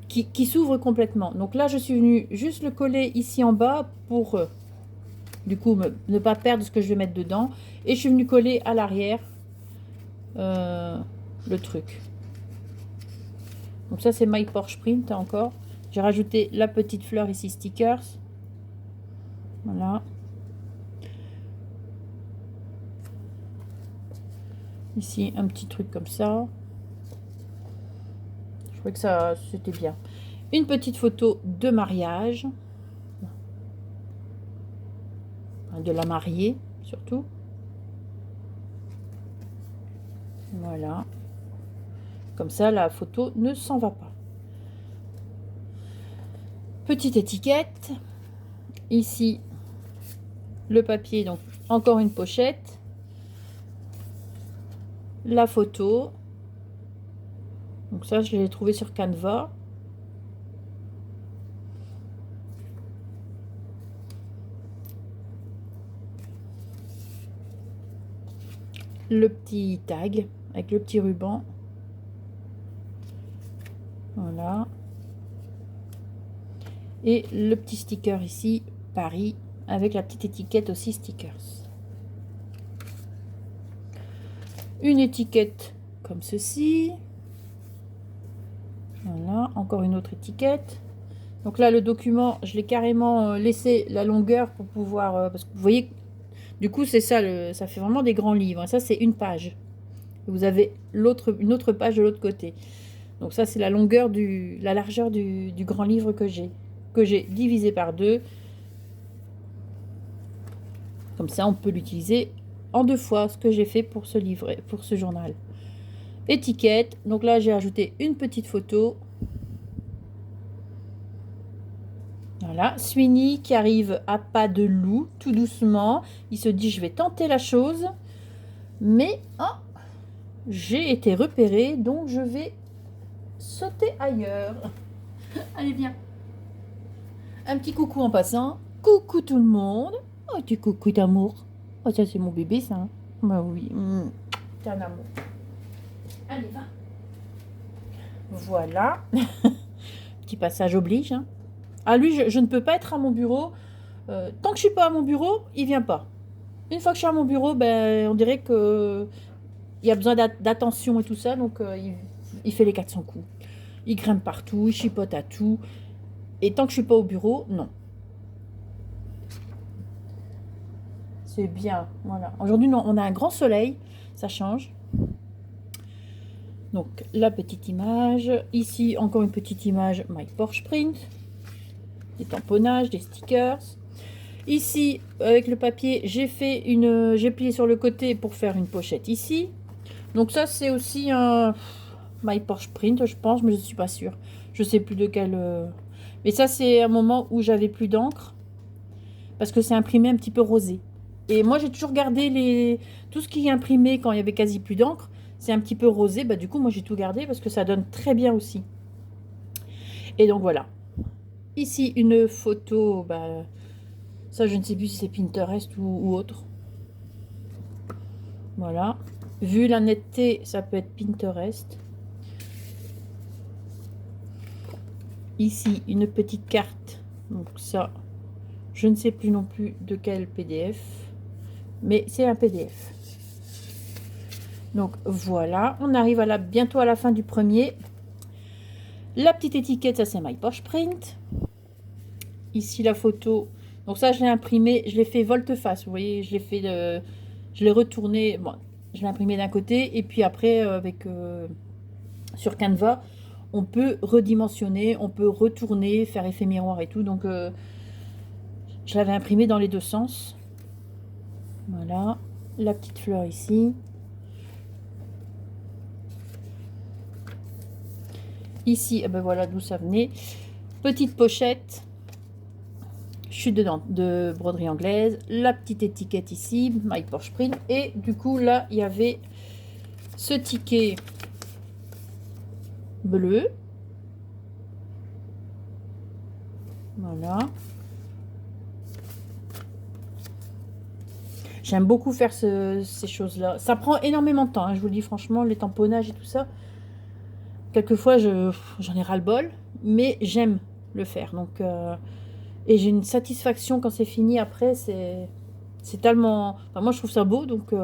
Qui s'ouvrent complètement. Donc là, je suis venue juste le coller ici en bas pour... du coup, ne pas perdre ce que je vais mettre dedans. Et je suis venue coller à l'arrière le truc. Donc ça, c'est My Porsche Print encore. J'ai rajouté la petite fleur ici, stickers. Voilà. Ici, un petit truc comme ça. Je trouvais que ça, c'était bien. Une petite photo de mariage. De la mariée, surtout. Voilà. Comme ça, la photo ne s'en va pas. Petite étiquette. Ici, le papier, donc encore une pochette. La photo. Donc ça, je l'ai trouvé sur Canva. Le petit tag avec le petit ruban. Voilà. Et le petit sticker ici, Paris, avec la petite étiquette aussi stickers. Une étiquette comme ceci. Voilà, encore une autre étiquette. Donc là, le document, je l'ai carrément laissé la longueur pour pouvoir... parce que vous voyez, du coup, c'est ça, ça fait vraiment des grands livres. Et ça, c'est une page. Vous avez une autre page de l'autre côté. Donc ça, c'est la longueur, la largeur du grand livre que j'ai divisé par deux. Comme ça, on peut l'utiliser en 2 fois, ce que j'ai fait pour ce livre, pour ce journal. Étiquette. Donc là, j'ai ajouté une petite photo. Voilà, Sweeney qui arrive à pas de loup, tout doucement. Il se dit, je vais tenter la chose. Mais oh, j'ai été repéré, donc je vais sauter ailleurs. Allez, viens. Un petit coucou en passant. Coucou tout le monde. Oh, tu coucou d'amour. Oh, ça, c'est mon bébé, ça. Hein. Bah oui. C'est un amour. Allez, va. Voilà. Petit passage oblige. Hein. Ah, lui, je ne peux pas être à mon bureau. Tant que je suis pas à mon bureau, il vient pas. Une fois que je suis à mon bureau, ben, on dirait que il y a besoin d'attention et tout ça. Donc, il fait les 400 coups. Il grimpe partout, il chipote à tout. Et tant que je suis pas au bureau, non. C'est bien, voilà. Aujourd'hui, on a un grand soleil, ça change. Donc, la petite image. Ici, encore une petite image, My Porsche Print. Des tamponnages, des stickers. Ici, avec le papier, j'ai plié sur le côté pour faire une pochette ici. Donc ça, c'est aussi un My Porsche Print, je pense, mais je ne suis pas sûre. Je ne sais plus de quel... Mais ça, c'est un moment où j'avais plus d'encre. Parce que c'est imprimé un petit peu rosé. Et moi, j'ai toujours gardé tout ce qui est imprimé quand il y avait quasi plus d'encre. C'est un petit peu rosé. Bah, du coup, moi, j'ai tout gardé parce que ça donne très bien aussi. Et donc, voilà. Ici, une photo. Bah, ça, je ne sais plus si c'est Pinterest ou autre. Voilà. Vu la netteté, ça peut être Pinterest. Ici, une petite carte. Donc ça, je ne sais plus non plus de quel PDF. Mais c'est un PDF. Donc voilà, on arrive bientôt à la fin du premier. La petite étiquette, ça c'est My Porsche Print. Ici la photo. Donc ça, je l'ai imprimé, je l'ai fait volte-face. Vous voyez, je l'ai retourné. Bon, je l'ai imprimé d'un côté et puis après sur Canva, on peut redimensionner, on peut retourner, faire effet miroir et tout. Donc je l'avais imprimé dans les deux sens. Voilà, la petite fleur ici. Ici, ben voilà d'où ça venait. Petite pochette. Chute de broderie anglaise. La petite étiquette ici, My Porsche Print. Et du coup, là, il y avait ce ticket bleu. Voilà. J'aime beaucoup faire ces choses-là. Ça prend énormément de temps, hein, je vous le dis franchement, les tamponnages et tout ça. Quelquefois, j'en ai ras-le-bol, mais j'aime le faire. Donc, et j'ai une satisfaction quand c'est fini après. C'est tellement... Enfin, moi, je trouve ça beau, donc...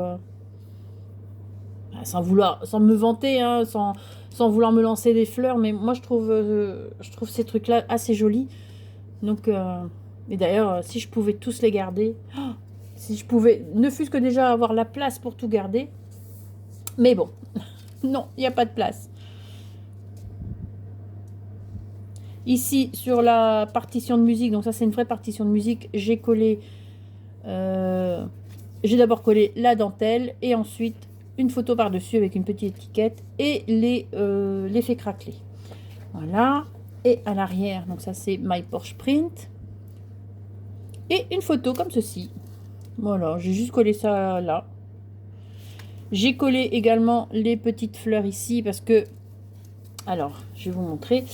sans me vanter, hein, sans vouloir me lancer des fleurs, mais moi, je trouve ces trucs-là assez jolis. Donc, et d'ailleurs, si je pouvais tous les garder... Oh, si je pouvais, ne fût-ce que déjà avoir la place pour tout garder. Mais bon, non, il n'y a pas de place. Ici, sur la partition de musique, donc ça c'est une vraie partition de musique, j'ai collé, j'ai d'abord collé la dentelle et ensuite une photo par-dessus avec une petite étiquette et l'effet craquelé. Voilà. Et à l'arrière, donc ça c'est My Porsche Print. Et une photo comme ceci. Voilà, j'ai juste collé ça là. J'ai collé également les petites fleurs ici parce que... Alors, je vais vous montrer.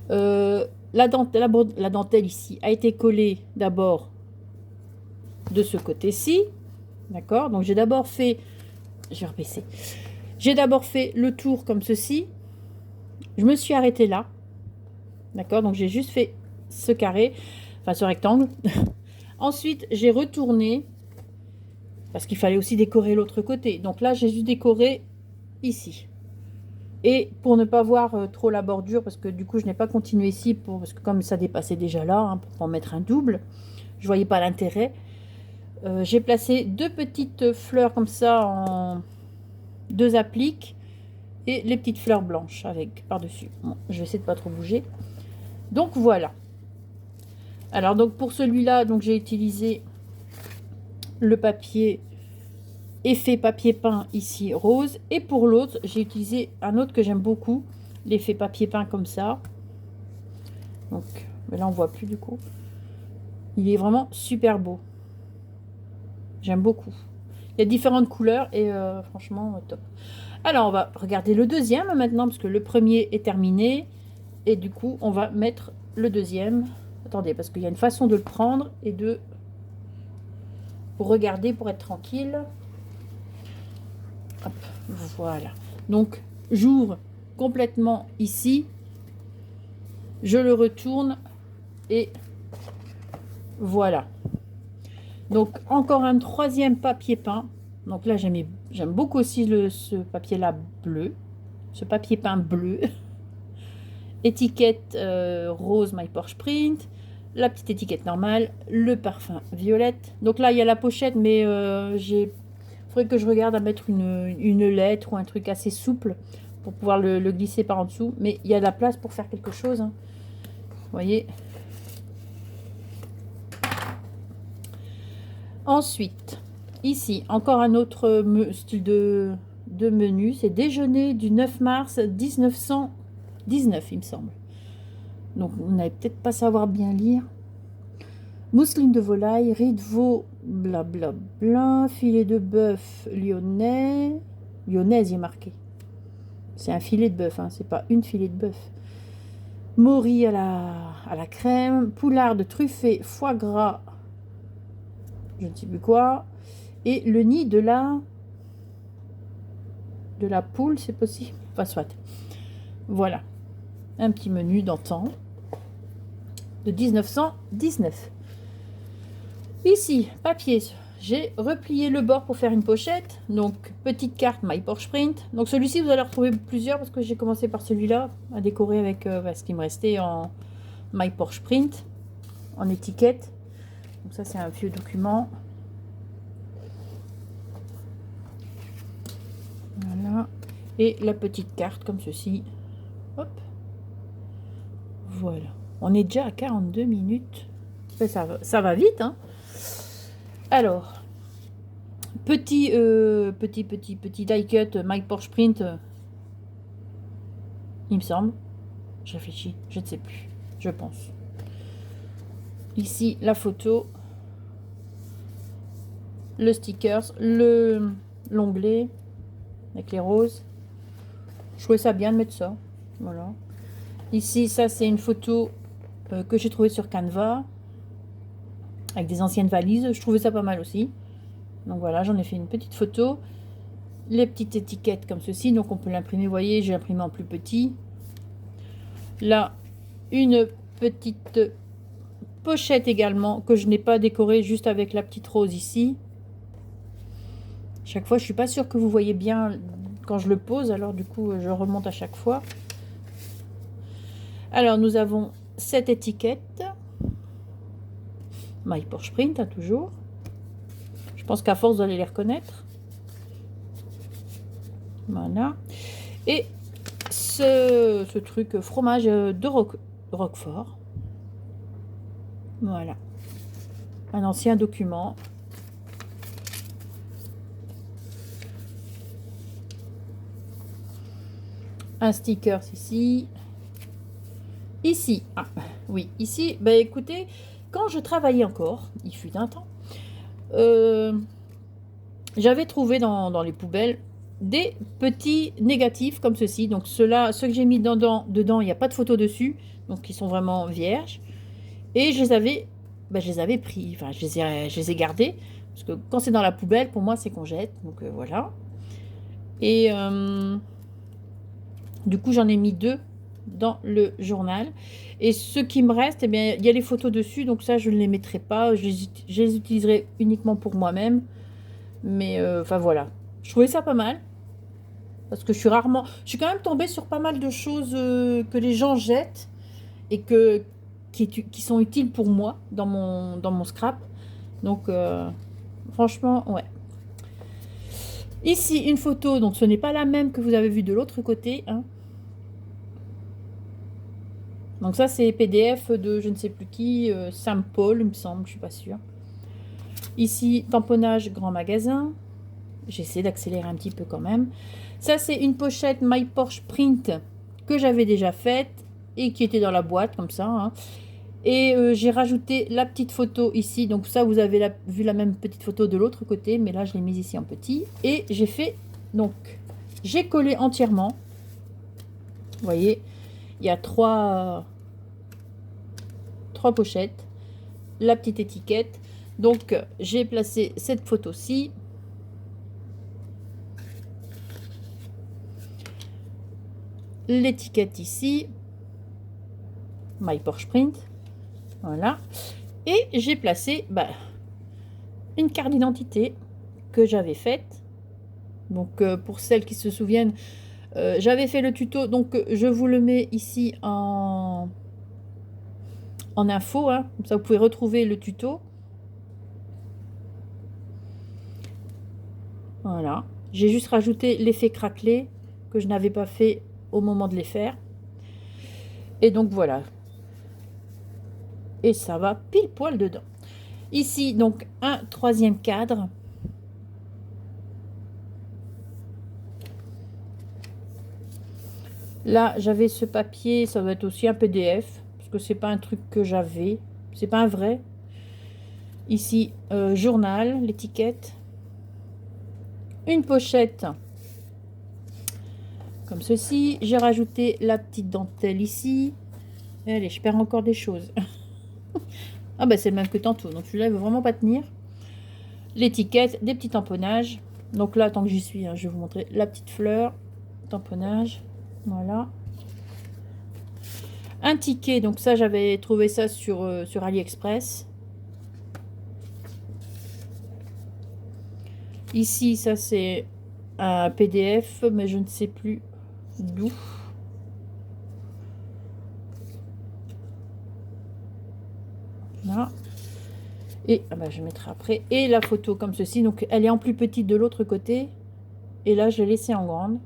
La dentelle ici a été collée d'abord de ce côté-ci. D'accord? Donc, j'ai d'abord fait... Je vais rebaisser. J'ai d'abord fait le tour comme ceci. Je me suis arrêtée là. D'accord? Donc, j'ai juste fait ce carré, enfin ce rectangle. Ensuite, j'ai retourné, parce qu'il fallait aussi décorer l'autre côté. Donc là, j'ai juste décoré ici. Et pour ne pas voir trop la bordure, parce que du coup, je n'ai pas continué ici, parce que comme ça dépassait déjà là, hein, pour en mettre un double, je voyais pas l'intérêt. J'ai placé deux petites fleurs comme ça en deux appliques et les petites fleurs blanches avec par-dessus. Bon, je vais essayer de pas trop bouger. Donc voilà. Alors donc pour celui-là, donc j'ai utilisé le papier effet papier peint ici rose, et pour l'autre j'ai utilisé un autre que j'aime beaucoup, l'effet papier peint comme ça. Donc mais là on voit plus du coup. Il est vraiment super beau. J'aime beaucoup. Il y a différentes couleurs et franchement top. Alors on va regarder le deuxième maintenant parce que le premier est terminé et du coup on va mettre le deuxième. Attendez, parce qu'il y a une façon de le prendre et de regarder pour être tranquille. Hop, voilà. Donc j'ouvre complètement ici, je le retourne et voilà. Donc encore un troisième papier peint. Donc là j'aime beaucoup aussi ce papier là bleu, ce papier peint bleu. Étiquette rose My Porsche Print, la petite étiquette normale, le parfum violette. Donc là il y a la pochette, mais il faudrait que je regarde à mettre une lettre ou un truc assez souple pour pouvoir le glisser par en dessous. Mais il y a de la place pour faire quelque chose, hein. Vous voyez. Ensuite, ici, encore un autre style de menu. C'est déjeuner du 9 mars 1919, il me semble. Donc, on n'allait peut-être pas savoir bien lire. Mousseline de volaille, riz de veau, blablabla, filet de bœuf lyonnais. Lyonnaise, il est marqué. C'est un filet de bœuf, hein, c'est pas une filet de bœuf. Mori à la crème, poularde truffée, foie gras, je ne sais plus quoi, et le nid de la poule, c'est possible. Enfin, soit. Voilà, un petit menu d'antan de 1919. Ici, papier. J'ai replié le bord pour faire une pochette. Donc, petite carte My Porsche Print. Donc, celui-ci, vous allez retrouver plusieurs parce que j'ai commencé par celui-là à décorer avec ce qui me restait en My Porsche Print, en étiquette. Donc, ça, c'est un vieux document. Voilà. Et la petite carte comme ceci. Hop. Voilà. On est déjà à 42 minutes. Ça va vite, hein. Alors, petit die cut My Porsche Print, il me semble. Je réfléchis, je ne sais plus, je pense. Ici, la photo, le stickers, l'onglet avec les roses. Je trouvais ça bien de mettre ça. Voilà. Ici, ça, c'est une photo que j'ai trouvée sur Canva avec des anciennes valises. Je trouvais ça pas mal aussi. Donc voilà, j'en ai fait une petite photo. Les petites étiquettes comme ceci, donc on peut l'imprimer. Vous voyez, j'ai imprimé en plus petit. Là, une petite pochette également que je n'ai pas décorée, juste avec la petite rose ici. Chaque fois, je suis pas sûre que vous voyez bien quand je le pose, alors du coup, je remonte à chaque fois. Alors, nous avons cette étiquette. My Porsche Print, hein, toujours. Je pense qu'à force, vous allez les reconnaître. Voilà. Et ce truc fromage de Roquefort. Voilà. Un ancien document. Un sticker ici. Ici. Ah, oui, ici. Ben écoutez, quand je travaillais encore, il fut un temps, j'avais trouvé dans les poubelles des petits négatifs comme ceci. Donc ceux que j'ai mis dedans, il n'y a pas de photo dessus, donc ils sont vraiment vierges. Et je les avais pris, enfin je les ai gardés, parce que quand c'est dans la poubelle, pour moi c'est qu'on jette, donc voilà. Et du coup j'en ai mis deux dans le journal. Et ce qui me reste, eh bien, il y a les photos dessus, donc ça, je ne les mettrai pas. Je les utiliserai uniquement pour moi-même. Mais, enfin, voilà. Je trouvais ça pas mal. Parce que je suis quand même tombée sur pas mal de choses que les gens jettent et qui sont utiles pour moi dans mon scrap. Donc, franchement, ouais. Ici, une photo, donc ce n'est pas la même que vous avez vue de l'autre côté, hein. Donc ça, c'est PDF de je ne sais plus qui, Sam Paul, il me semble, je suis pas sûre. Ici, tamponnage grand magasin. J'essaie d'accélérer un petit peu quand même. Ça, c'est une pochette My Porsche Print que j'avais déjà faite et qui était dans la boîte, comme ça, hein. Et j'ai rajouté la petite photo ici. Donc ça, vous avez vu la même petite photo de l'autre côté, mais là, je l'ai mise ici en petit. Et j'ai fait, donc, j'ai collé entièrement. Vous voyez, il y a trois pochettes, la petite étiquette. Donc, j'ai placé cette photo-ci. L'étiquette ici. My Porsche Print. Voilà. Et j'ai placé une carte d'identité que j'avais faite. Donc, pour celles qui se souviennent, j'avais fait le tuto. Donc, je vous le mets ici en info, hein. Comme ça, vous pouvez retrouver le tuto. Voilà. J'ai juste rajouté l'effet craquelé que je n'avais pas fait au moment de les faire. Et donc, voilà. Et ça va pile poil dedans. Ici, donc, un troisième cadre. Là, j'avais ce papier, ça va être aussi un PDF, parce que c'est pas un truc que j'avais. C'est pas un vrai. Ici, journal, l'étiquette. Une pochette comme ceci. J'ai rajouté la petite dentelle ici. Allez, je perds encore des choses. Ah bah c'est le même que tantôt, donc celui-là il veut vraiment pas tenir. L'étiquette, des petits tamponnages. Donc là, tant que j'y suis, hein, je vais vous montrer la petite fleur, tamponnage. Voilà. Un ticket, donc ça j'avais trouvé ça sur AliExpress. Ici, ça c'est un PDF, mais je ne sais plus d'où. Là. Et ah bah, je mettrai après. Et la photo comme ceci. Donc elle est en plus petite de l'autre côté. Et là, je l'ai laissée en grande.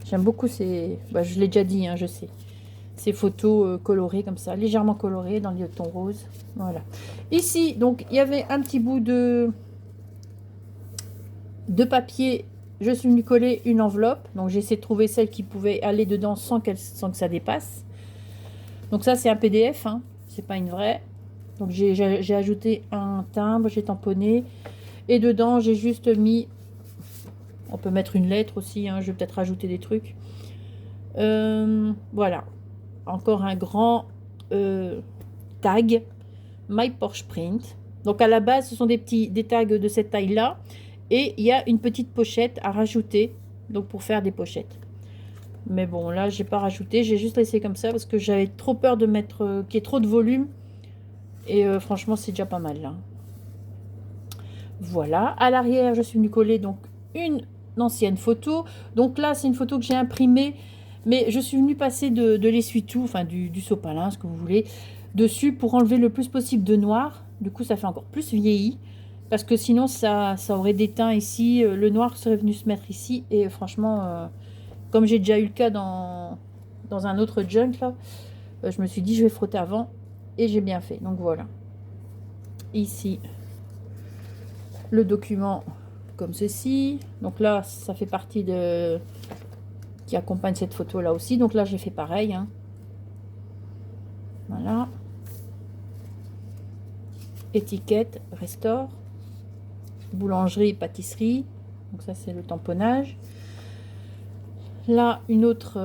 J'aime beaucoup ces... Bah, je l'ai déjà dit, hein, je sais. Ces photos colorées comme ça, légèrement colorées dans le ton rose. Voilà. Ici, donc, il y avait un petit bout de papier. Je suis venue coller une enveloppe. Donc, j'ai essayé de trouver celle qui pouvait aller dedans sans que ça dépasse. Donc, ça, c'est un PDF. Hein. C'est pas une vraie. Donc, j'ai ajouté un timbre, j'ai tamponné. Et dedans, j'ai juste mis... On peut mettre une lettre aussi. Hein, je vais peut-être rajouter des trucs. Voilà. Encore un grand tag. My Porsche Print. Donc, à la base, ce sont des tags de cette taille-là. Et il y a une petite pochette à rajouter. Donc, pour faire des pochettes. Mais bon, là, j'ai pas rajouté. J'ai juste laissé comme ça parce que j'avais trop peur de mettre... qu'il y ait trop de volume. Et franchement, c'est déjà pas mal, là. Voilà. À l'arrière, je suis venue coller donc une ancienne photo. Donc là, c'est une photo que j'ai imprimée. Mais je suis venue passer de l'essuie-tout, enfin du sopalin, ce que vous voulez, dessus pour enlever le plus possible de noir. Du coup, ça fait encore plus vieilli. Parce que sinon, ça aurait déteint ici. Le noir serait venu se mettre ici. Et franchement, comme j'ai déjà eu le cas dans un autre junk, là, je me suis dit, je vais frotter avant. Et j'ai bien fait. Donc voilà. Ici, le document comme ceci. Donc là, ça fait partie de... qui accompagne cette photo là aussi. Donc là, j'ai fait pareil. Hein. Voilà. Étiquette, restaure. Boulangerie, pâtisserie. Donc ça, c'est le tamponnage. Là, une autre...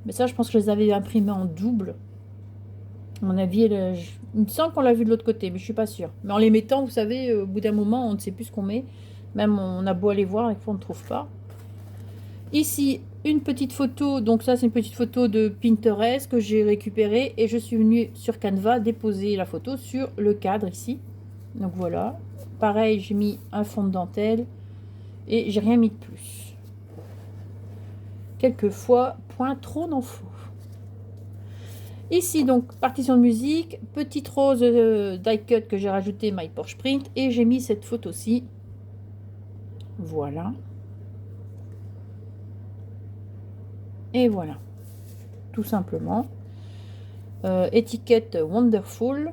mais ça, je pense que je les avais imprimés en double. À mon avis, il me semble qu'on l'a vu de l'autre côté, mais je suis pas sûre. Mais en les mettant, vous savez, au bout d'un moment, on ne sait plus ce qu'on met. Même on a beau aller voir, et fois on ne trouve pas. Ici, une petite photo, donc ça c'est une petite photo de Pinterest que j'ai récupérée et je suis venue sur Canva déposer la photo sur le cadre ici. Donc voilà, pareil, j'ai mis un fond de dentelle et j'ai rien mis de plus. Quelquefois, point trop n'en faut. Ici donc, partition de musique, petite rose die cut que j'ai rajouté My Porsche Print et j'ai mis cette photo-ci. Voilà. Et voilà, tout simplement. Étiquette Wonderful.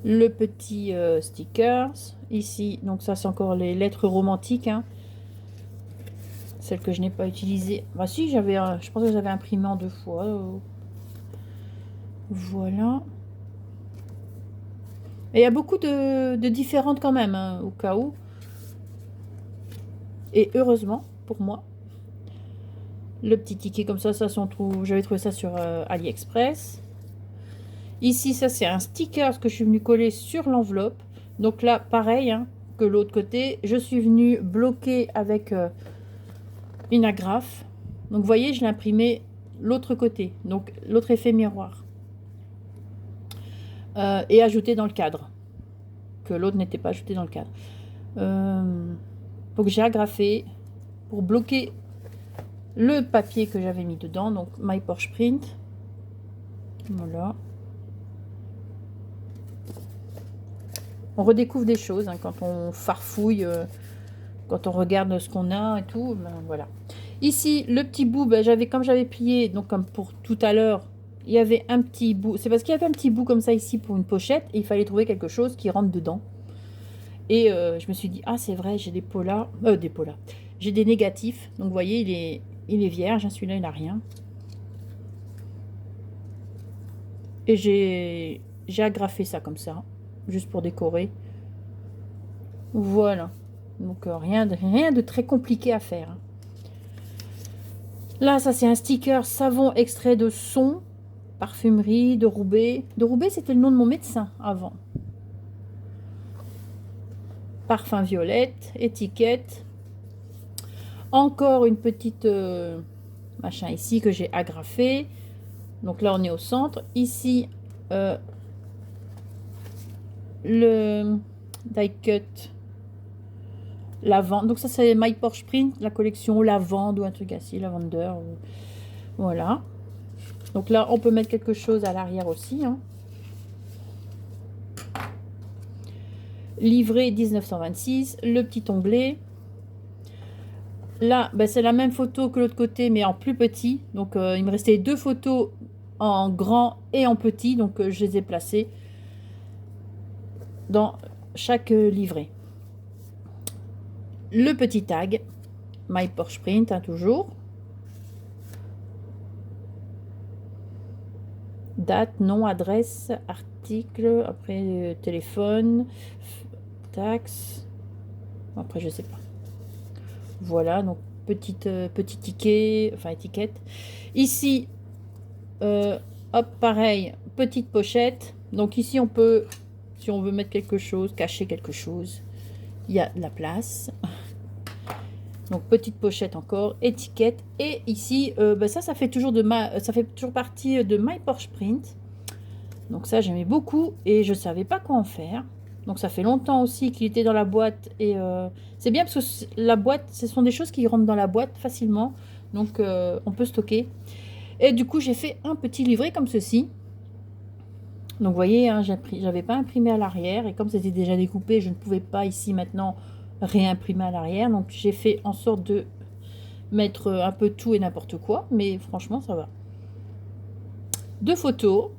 Le petit stickers. Ici, donc ça c'est encore les lettres romantiques. Hein. Celle que je n'ai pas utilisée. Bah si, je pense que j'avais imprimé en 2 fois. Voilà. Et il y a beaucoup de différentes quand même, hein, au cas où. Et heureusement, pour moi. Le petit ticket comme ça j'avais trouvé ça sur AliExpress. Ici, ça c'est un sticker que je suis venue coller sur l'enveloppe. Donc là, pareil hein, que l'autre côté, je suis venue bloquer avec une agrafe. Donc vous voyez, je l'ai imprimé l'autre côté, donc l'autre effet miroir. Et ajouté dans le cadre, que l'autre n'était pas ajouté dans le cadre. Donc j'ai agrafé pour bloquer le papier que j'avais mis dedans, donc My Porsche Print. Voilà. On redécouvre des choses hein, quand on farfouille, quand on regarde ce qu'on a et tout. Ben, voilà. Ici, le petit bout, ben, comme j'avais plié, donc comme pour tout à l'heure, il y avait un petit bout. C'est parce qu'il y avait un petit bout comme ça ici pour une pochette et il fallait trouver quelque chose qui rentre dedans. Et je me suis dit, ah c'est vrai, j'ai des polas, j'ai des négatifs. Donc vous voyez, il est vierge, hein, celui-là il n'a rien. Et j'ai agrafé ça comme ça, juste pour décorer. Voilà. Donc rien de très compliqué à faire. Là, ça c'est un sticker savon extrait de son, parfumerie de Roubaix. De Roubaix, c'était le nom de mon médecin avant. Parfum violette, étiquette. Encore une petite machin ici que j'ai agrafé. Donc là, on est au centre. Ici, le die cut lavande. Donc ça, c'est My Porsche Print, la collection lavande ou un truc ainsi, lavender. Voilà. Donc là, on peut mettre quelque chose à l'arrière aussi. Hein. Livré 1926, le petit onglet. Là, ben, c'est la même photo que l'autre côté, mais en plus petit. Donc, il me restait 2 photos en grand et en petit. Donc, je les ai placées dans chaque livret. Le petit tag, My Porsche Print, hein, toujours. Date, nom, adresse, article, après téléphone, taxe. Après, je sais pas. Voilà, donc petit ticket, enfin étiquette. Ici, hop, pareil, petite pochette. Donc ici, on peut, si on veut mettre quelque chose, cacher quelque chose, il y a de la place. Donc petite pochette encore, étiquette. Et ici, ben ça fait toujours ça fait toujours partie de My Porsche Print. Donc ça, j'aimais beaucoup et je savais pas quoi en faire. Donc ça fait longtemps aussi qu'il était dans la boîte et c'est bien parce que la boîte, ce sont des choses qui rentrent dans la boîte facilement. Donc on peut stocker. Et du coup, j'ai fait un petit livret comme ceci. Donc vous voyez, hein, j'avais pas imprimé à l'arrière et comme c'était déjà découpé, je ne pouvais pas ici maintenant réimprimer à l'arrière. Donc j'ai fait en sorte de mettre un peu tout et n'importe quoi, mais franchement ça va. 2 photos,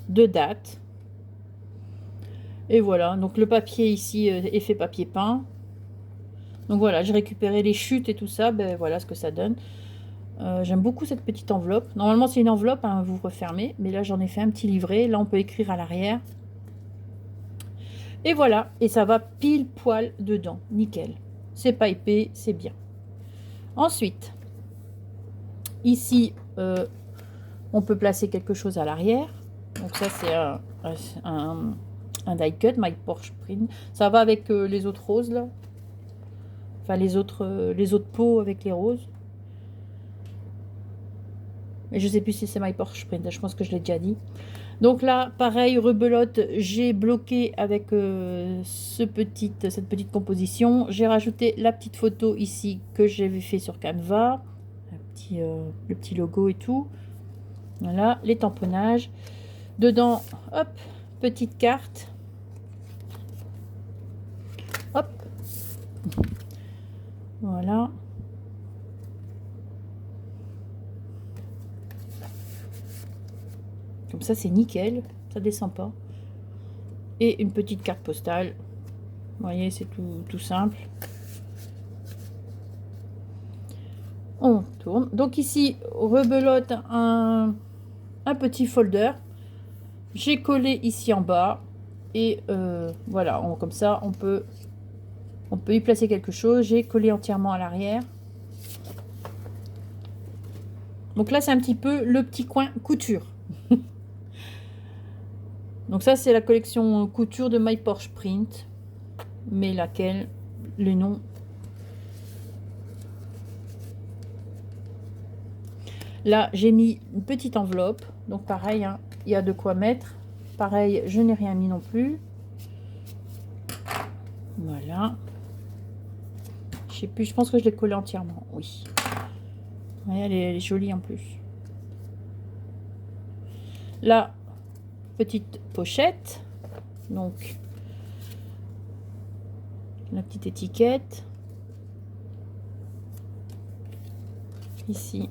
2 dates. Et voilà, donc le papier ici est fait papier peint. Donc voilà, j'ai récupéré les chutes et tout ça, ben voilà ce que ça donne. J'aime beaucoup cette petite enveloppe. Normalement c'est une enveloppe, hein, vous refermez, mais là j'en ai fait un petit livret. Là on peut écrire à l'arrière. Et voilà, et ça va pile poil dedans, nickel. C'est pas épais, c'est bien. Ensuite, ici, on peut placer quelque chose à l'arrière. Donc ça c'est un un die cut My Porsche Print. Ça va avec les autres roses là. Enfin les autres pots avec les roses. Mais je sais plus si c'est My Porsche Print. Je pense que je l'ai déjà dit. Donc là, pareil, rebelote, j'ai bloqué avec cette petite composition. J'ai rajouté la petite photo ici que j'avais fait sur Canva. Le petit logo et tout. Voilà, les tamponnages. Dedans, hop, petite carte. Hop. Voilà. Comme ça, c'est nickel. Ça descend pas. Et une petite carte postale. Vous voyez, c'est tout simple. On tourne. Donc ici, rebelote un petit folder. J'ai collé ici en bas. Et voilà, comme ça, on peut y placer quelque chose. J'ai collé entièrement à l'arrière. Donc là, c'est un petit peu le petit coin couture. Donc ça, c'est la collection couture de My Porsche Print. Mais laquelle, le nom. Là, j'ai mis une petite enveloppe. Donc pareil, hein, il y a de quoi mettre. Pareil, je n'ai rien mis non plus. Voilà. Je sais plus, je pense que je l'ai collé entièrement. Oui. Ouais, elle est jolie en plus. Là, petite pochette. Donc, la petite étiquette. Ici,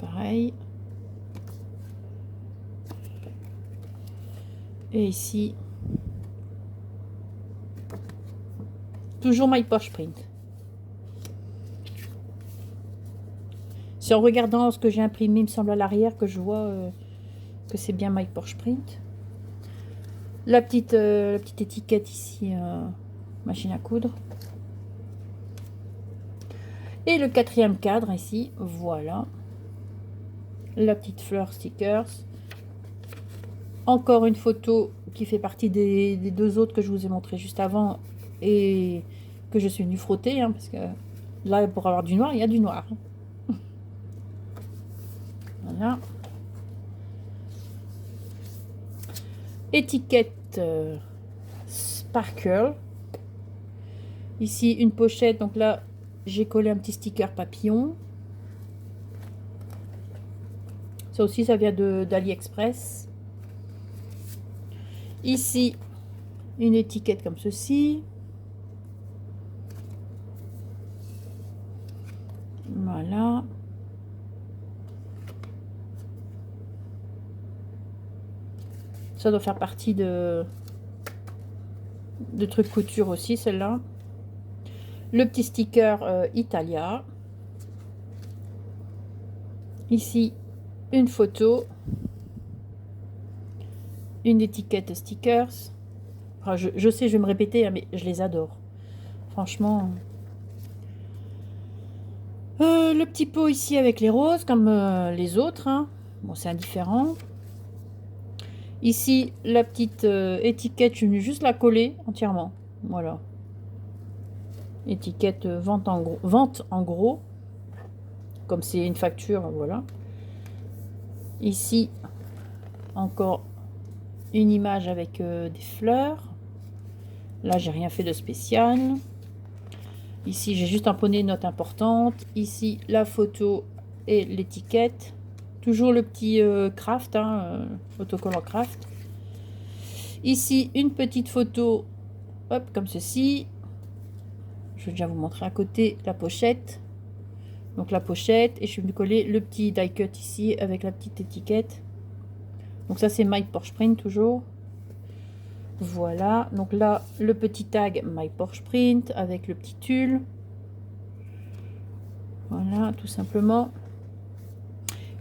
pareil. Et ici, toujours My Porsche Print. C'est en regardant ce que j'ai imprimé, il me semble, à l'arrière, que je vois que c'est bien My Porsche Print. La petite étiquette ici, machine à coudre. Et le quatrième cadre ici, voilà. La petite fleur stickers. Encore une photo qui fait partie des deux autres que je vous ai montré juste avant et que je suis venue frotter, hein, parce que là, pour avoir du noir, il y a du noir. Voilà. Étiquette Sparkle. Ici, une pochette. Donc là, j'ai collé un petit sticker papillon. Ça aussi, ça vient d'AliExpress. Ici, une étiquette comme ceci. Voilà. Ça doit faire partie de trucs couture aussi, celle-là. Le petit sticker Italia. Ici, une photo. Une étiquette stickers. Enfin, je sais, je vais me répéter, hein, mais je les adore. Franchement. Le petit pot ici avec les roses, comme les autres. Hein. Bon, c'est indifférent. Ici, la petite étiquette, je vais juste la coller entièrement. Voilà. Étiquette vente en gros. Comme c'est une facture, voilà. Ici, encore une image avec des fleurs. Là, j'ai rien fait de spécial. Ici, j'ai juste tamponné une note importante. Ici, la photo et l'étiquette. Toujours le petit craft, hein, autocollant craft. Ici, une petite photo, hop, comme ceci. Je vais déjà vous montrer à côté la pochette. Donc la pochette, et je vais me coller le petit die cut ici avec la petite étiquette. Donc ça, c'est My Porsche Print toujours. Voilà, donc là, le petit tag My Porsche Print avec le petit tulle. Voilà, tout simplement.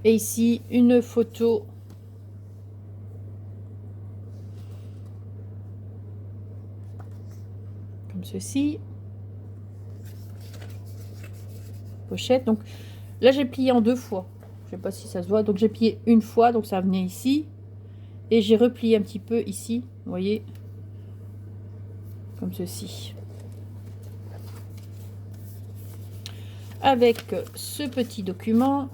Et ici, une photo comme ceci. Pochette. Donc là, j'ai plié en 2 fois. Je sais pas si ça se voit. Donc j'ai plié une fois, donc ça venait ici. Et j'ai replié un petit peu ici, vous voyez. comme ceci. Avec ce petit document.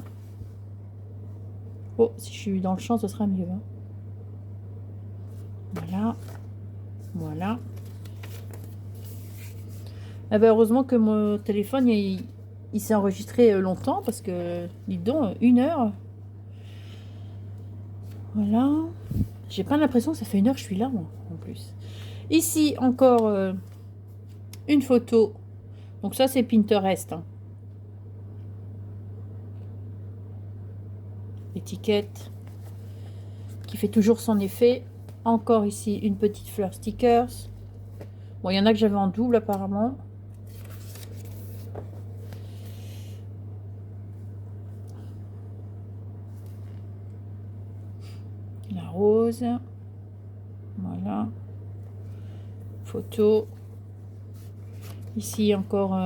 Oh, si je suis dans le champ, ce sera mieux. Hein. Voilà. Voilà. Eh ben, heureusement que mon téléphone, il s'est enregistré longtemps, parce que, dites donc, 1 heure. Voilà. J'ai pas l'impression que ça fait 1 heure que je suis là, moi, en plus. Ici, encore une photo. Donc ça, c'est Pinterest. Hein. Étiquette qui fait toujours son effet. Encore ici, une petite fleur stickers. Bon, il y en a que j'avais en double, apparemment. La rose. Voilà. Photo. Ici encore,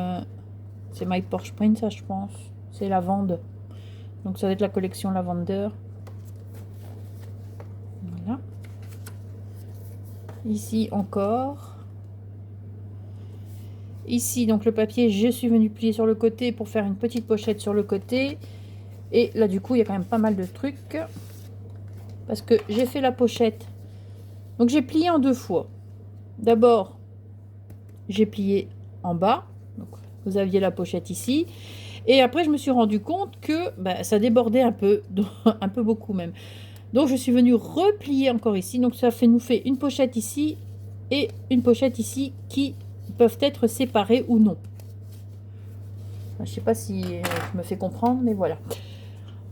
c'est My Porsche Print, ça je pense. C'est lavande. Donc ça va être la collection Lavender. Voilà. Ici encore. Ici donc le papier, je suis venue plier sur le côté pour faire une petite pochette sur le côté. Et là du coup il y a quand même pas mal de trucs. Parce que j'ai fait la pochette. Donc j'ai plié en 2 fois. D'abord, j'ai plié en bas. Donc, vous aviez la pochette ici. Et après, je me suis rendu compte que ça débordait un peu, un peu beaucoup même. Donc, je suis venue replier encore ici. Donc, ça nous fait une pochette ici et une pochette ici qui peuvent être séparées ou non. Je ne sais pas si je me fais comprendre, mais voilà.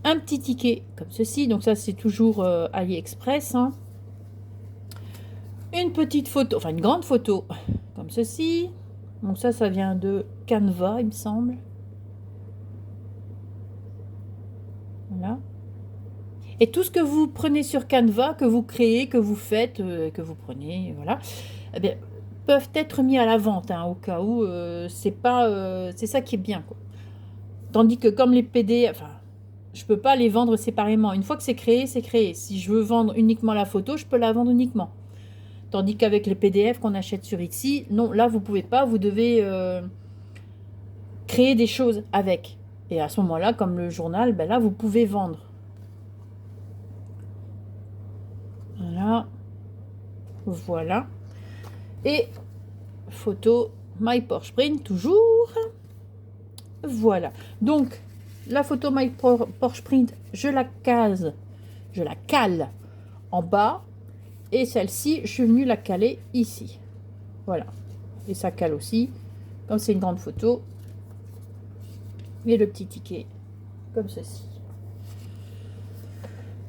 Un petit ticket comme ceci. Donc, ça, c'est toujours AliExpress. Hein. Une petite photo, enfin une grande photo comme ceci. Donc ça vient de Canva, il me semble. Voilà. Et tout ce que vous prenez sur Canva, que vous créez, que vous faites, que vous prenez, voilà, eh bien, peuvent être mis à la vente, hein, au cas où c'est pas, c'est ça qui est bien, quoi. Tandis que comme les PDF, enfin, je peux pas les vendre séparément. Une fois que c'est créé, c'est créé. Si je veux vendre uniquement la photo, je peux la vendre uniquement. Tandis qu'avec les PDF qu'on achète sur Etsy, non, là, vous pouvez pas. Vous devez créer des choses avec. Et à ce moment-là, comme le journal, ben là, vous pouvez vendre. Voilà. Voilà. Et photo My Porsche Print, toujours. Voilà. Donc, la photo My Porsche Print, je la cale en bas. Et celle-ci, je suis venue la caler ici. Voilà. Et ça cale aussi. Comme c'est une grande photo. Et le petit ticket. Comme ceci.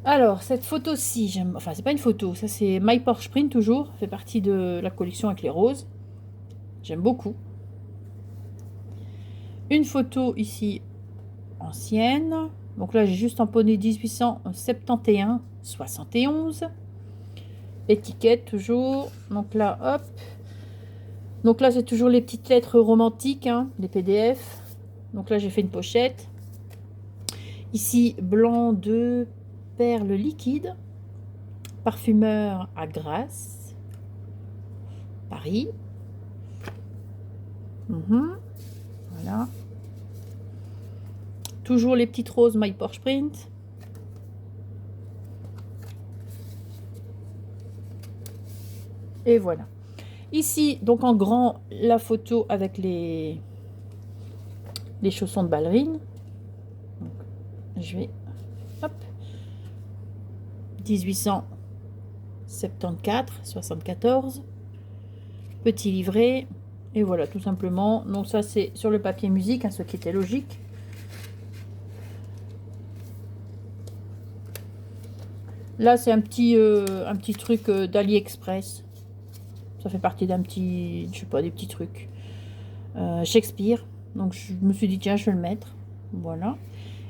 Alors, cette photo-ci, j'aime... Enfin, c'est pas une photo. Ça, c'est My Porsche Print, toujours. Ça fait partie de la collection avec les roses. J'aime beaucoup. Une photo ici, ancienne. Donc là, j'ai juste emponné 1871-71. Étiquette, toujours. Donc là, hop. Donc là, c'est toujours les petites lettres romantiques, hein, les PDF. Donc là, j'ai fait une pochette. Ici, blanc de perles liquides. Parfumeur à Grasse. Paris. Voilà. Toujours les petites roses My Porsche Print. Et voilà. Ici, donc en grand, la photo avec les chaussons de ballerine. Donc, je vais... Hop. 1874. Petit livret. Et voilà, tout simplement. Donc ça, c'est sur le papier musique, hein, ce qui était logique. Là, c'est un petit truc d'AliExpress. Ça fait partie d'un petit, je sais pas, des petits trucs. Shakespeare. Donc, je me suis dit, tiens, je vais le mettre. Voilà.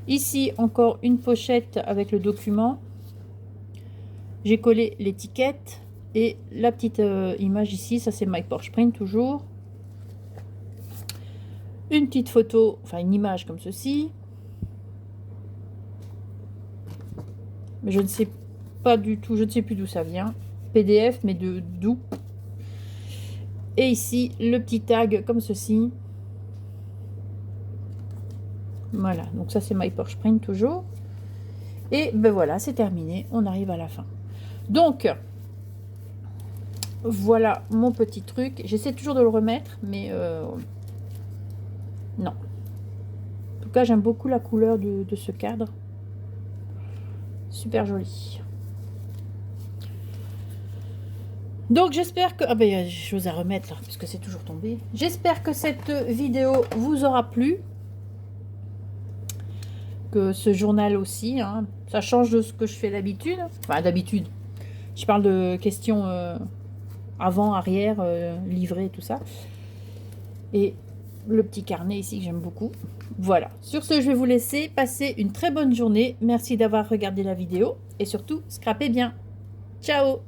Ici, encore une pochette avec le document. J'ai collé l'étiquette. Et la petite image ici, ça c'est My Porsche Print, toujours. Une petite photo, enfin une image comme ceci. Mais je ne sais pas du tout, je ne sais plus d'où ça vient. PDF, mais d'où. Et ici, le petit tag comme ceci. Voilà, donc ça c'est My Porsche Print toujours. Et ben voilà, c'est terminé, on arrive à la fin. Donc, voilà mon petit truc. J'essaie toujours de le remettre, mais non. En tout cas, j'aime beaucoup la couleur de ce cadre. Super joli. Donc j'espère que... Ah ben il y a des choses à remettre là, puisque c'est toujours tombé. J'espère que cette vidéo vous aura plu. Que ce journal aussi, hein. Ça change de ce que je fais d'habitude. Enfin d'habitude. Je parle de questions avant, arrière, livré, tout ça. Et le petit carnet ici que j'aime beaucoup. Voilà. Sur ce, je vais vous laisser passer une très bonne journée. Merci d'avoir regardé la vidéo. Et surtout, scrapez bien. Ciao!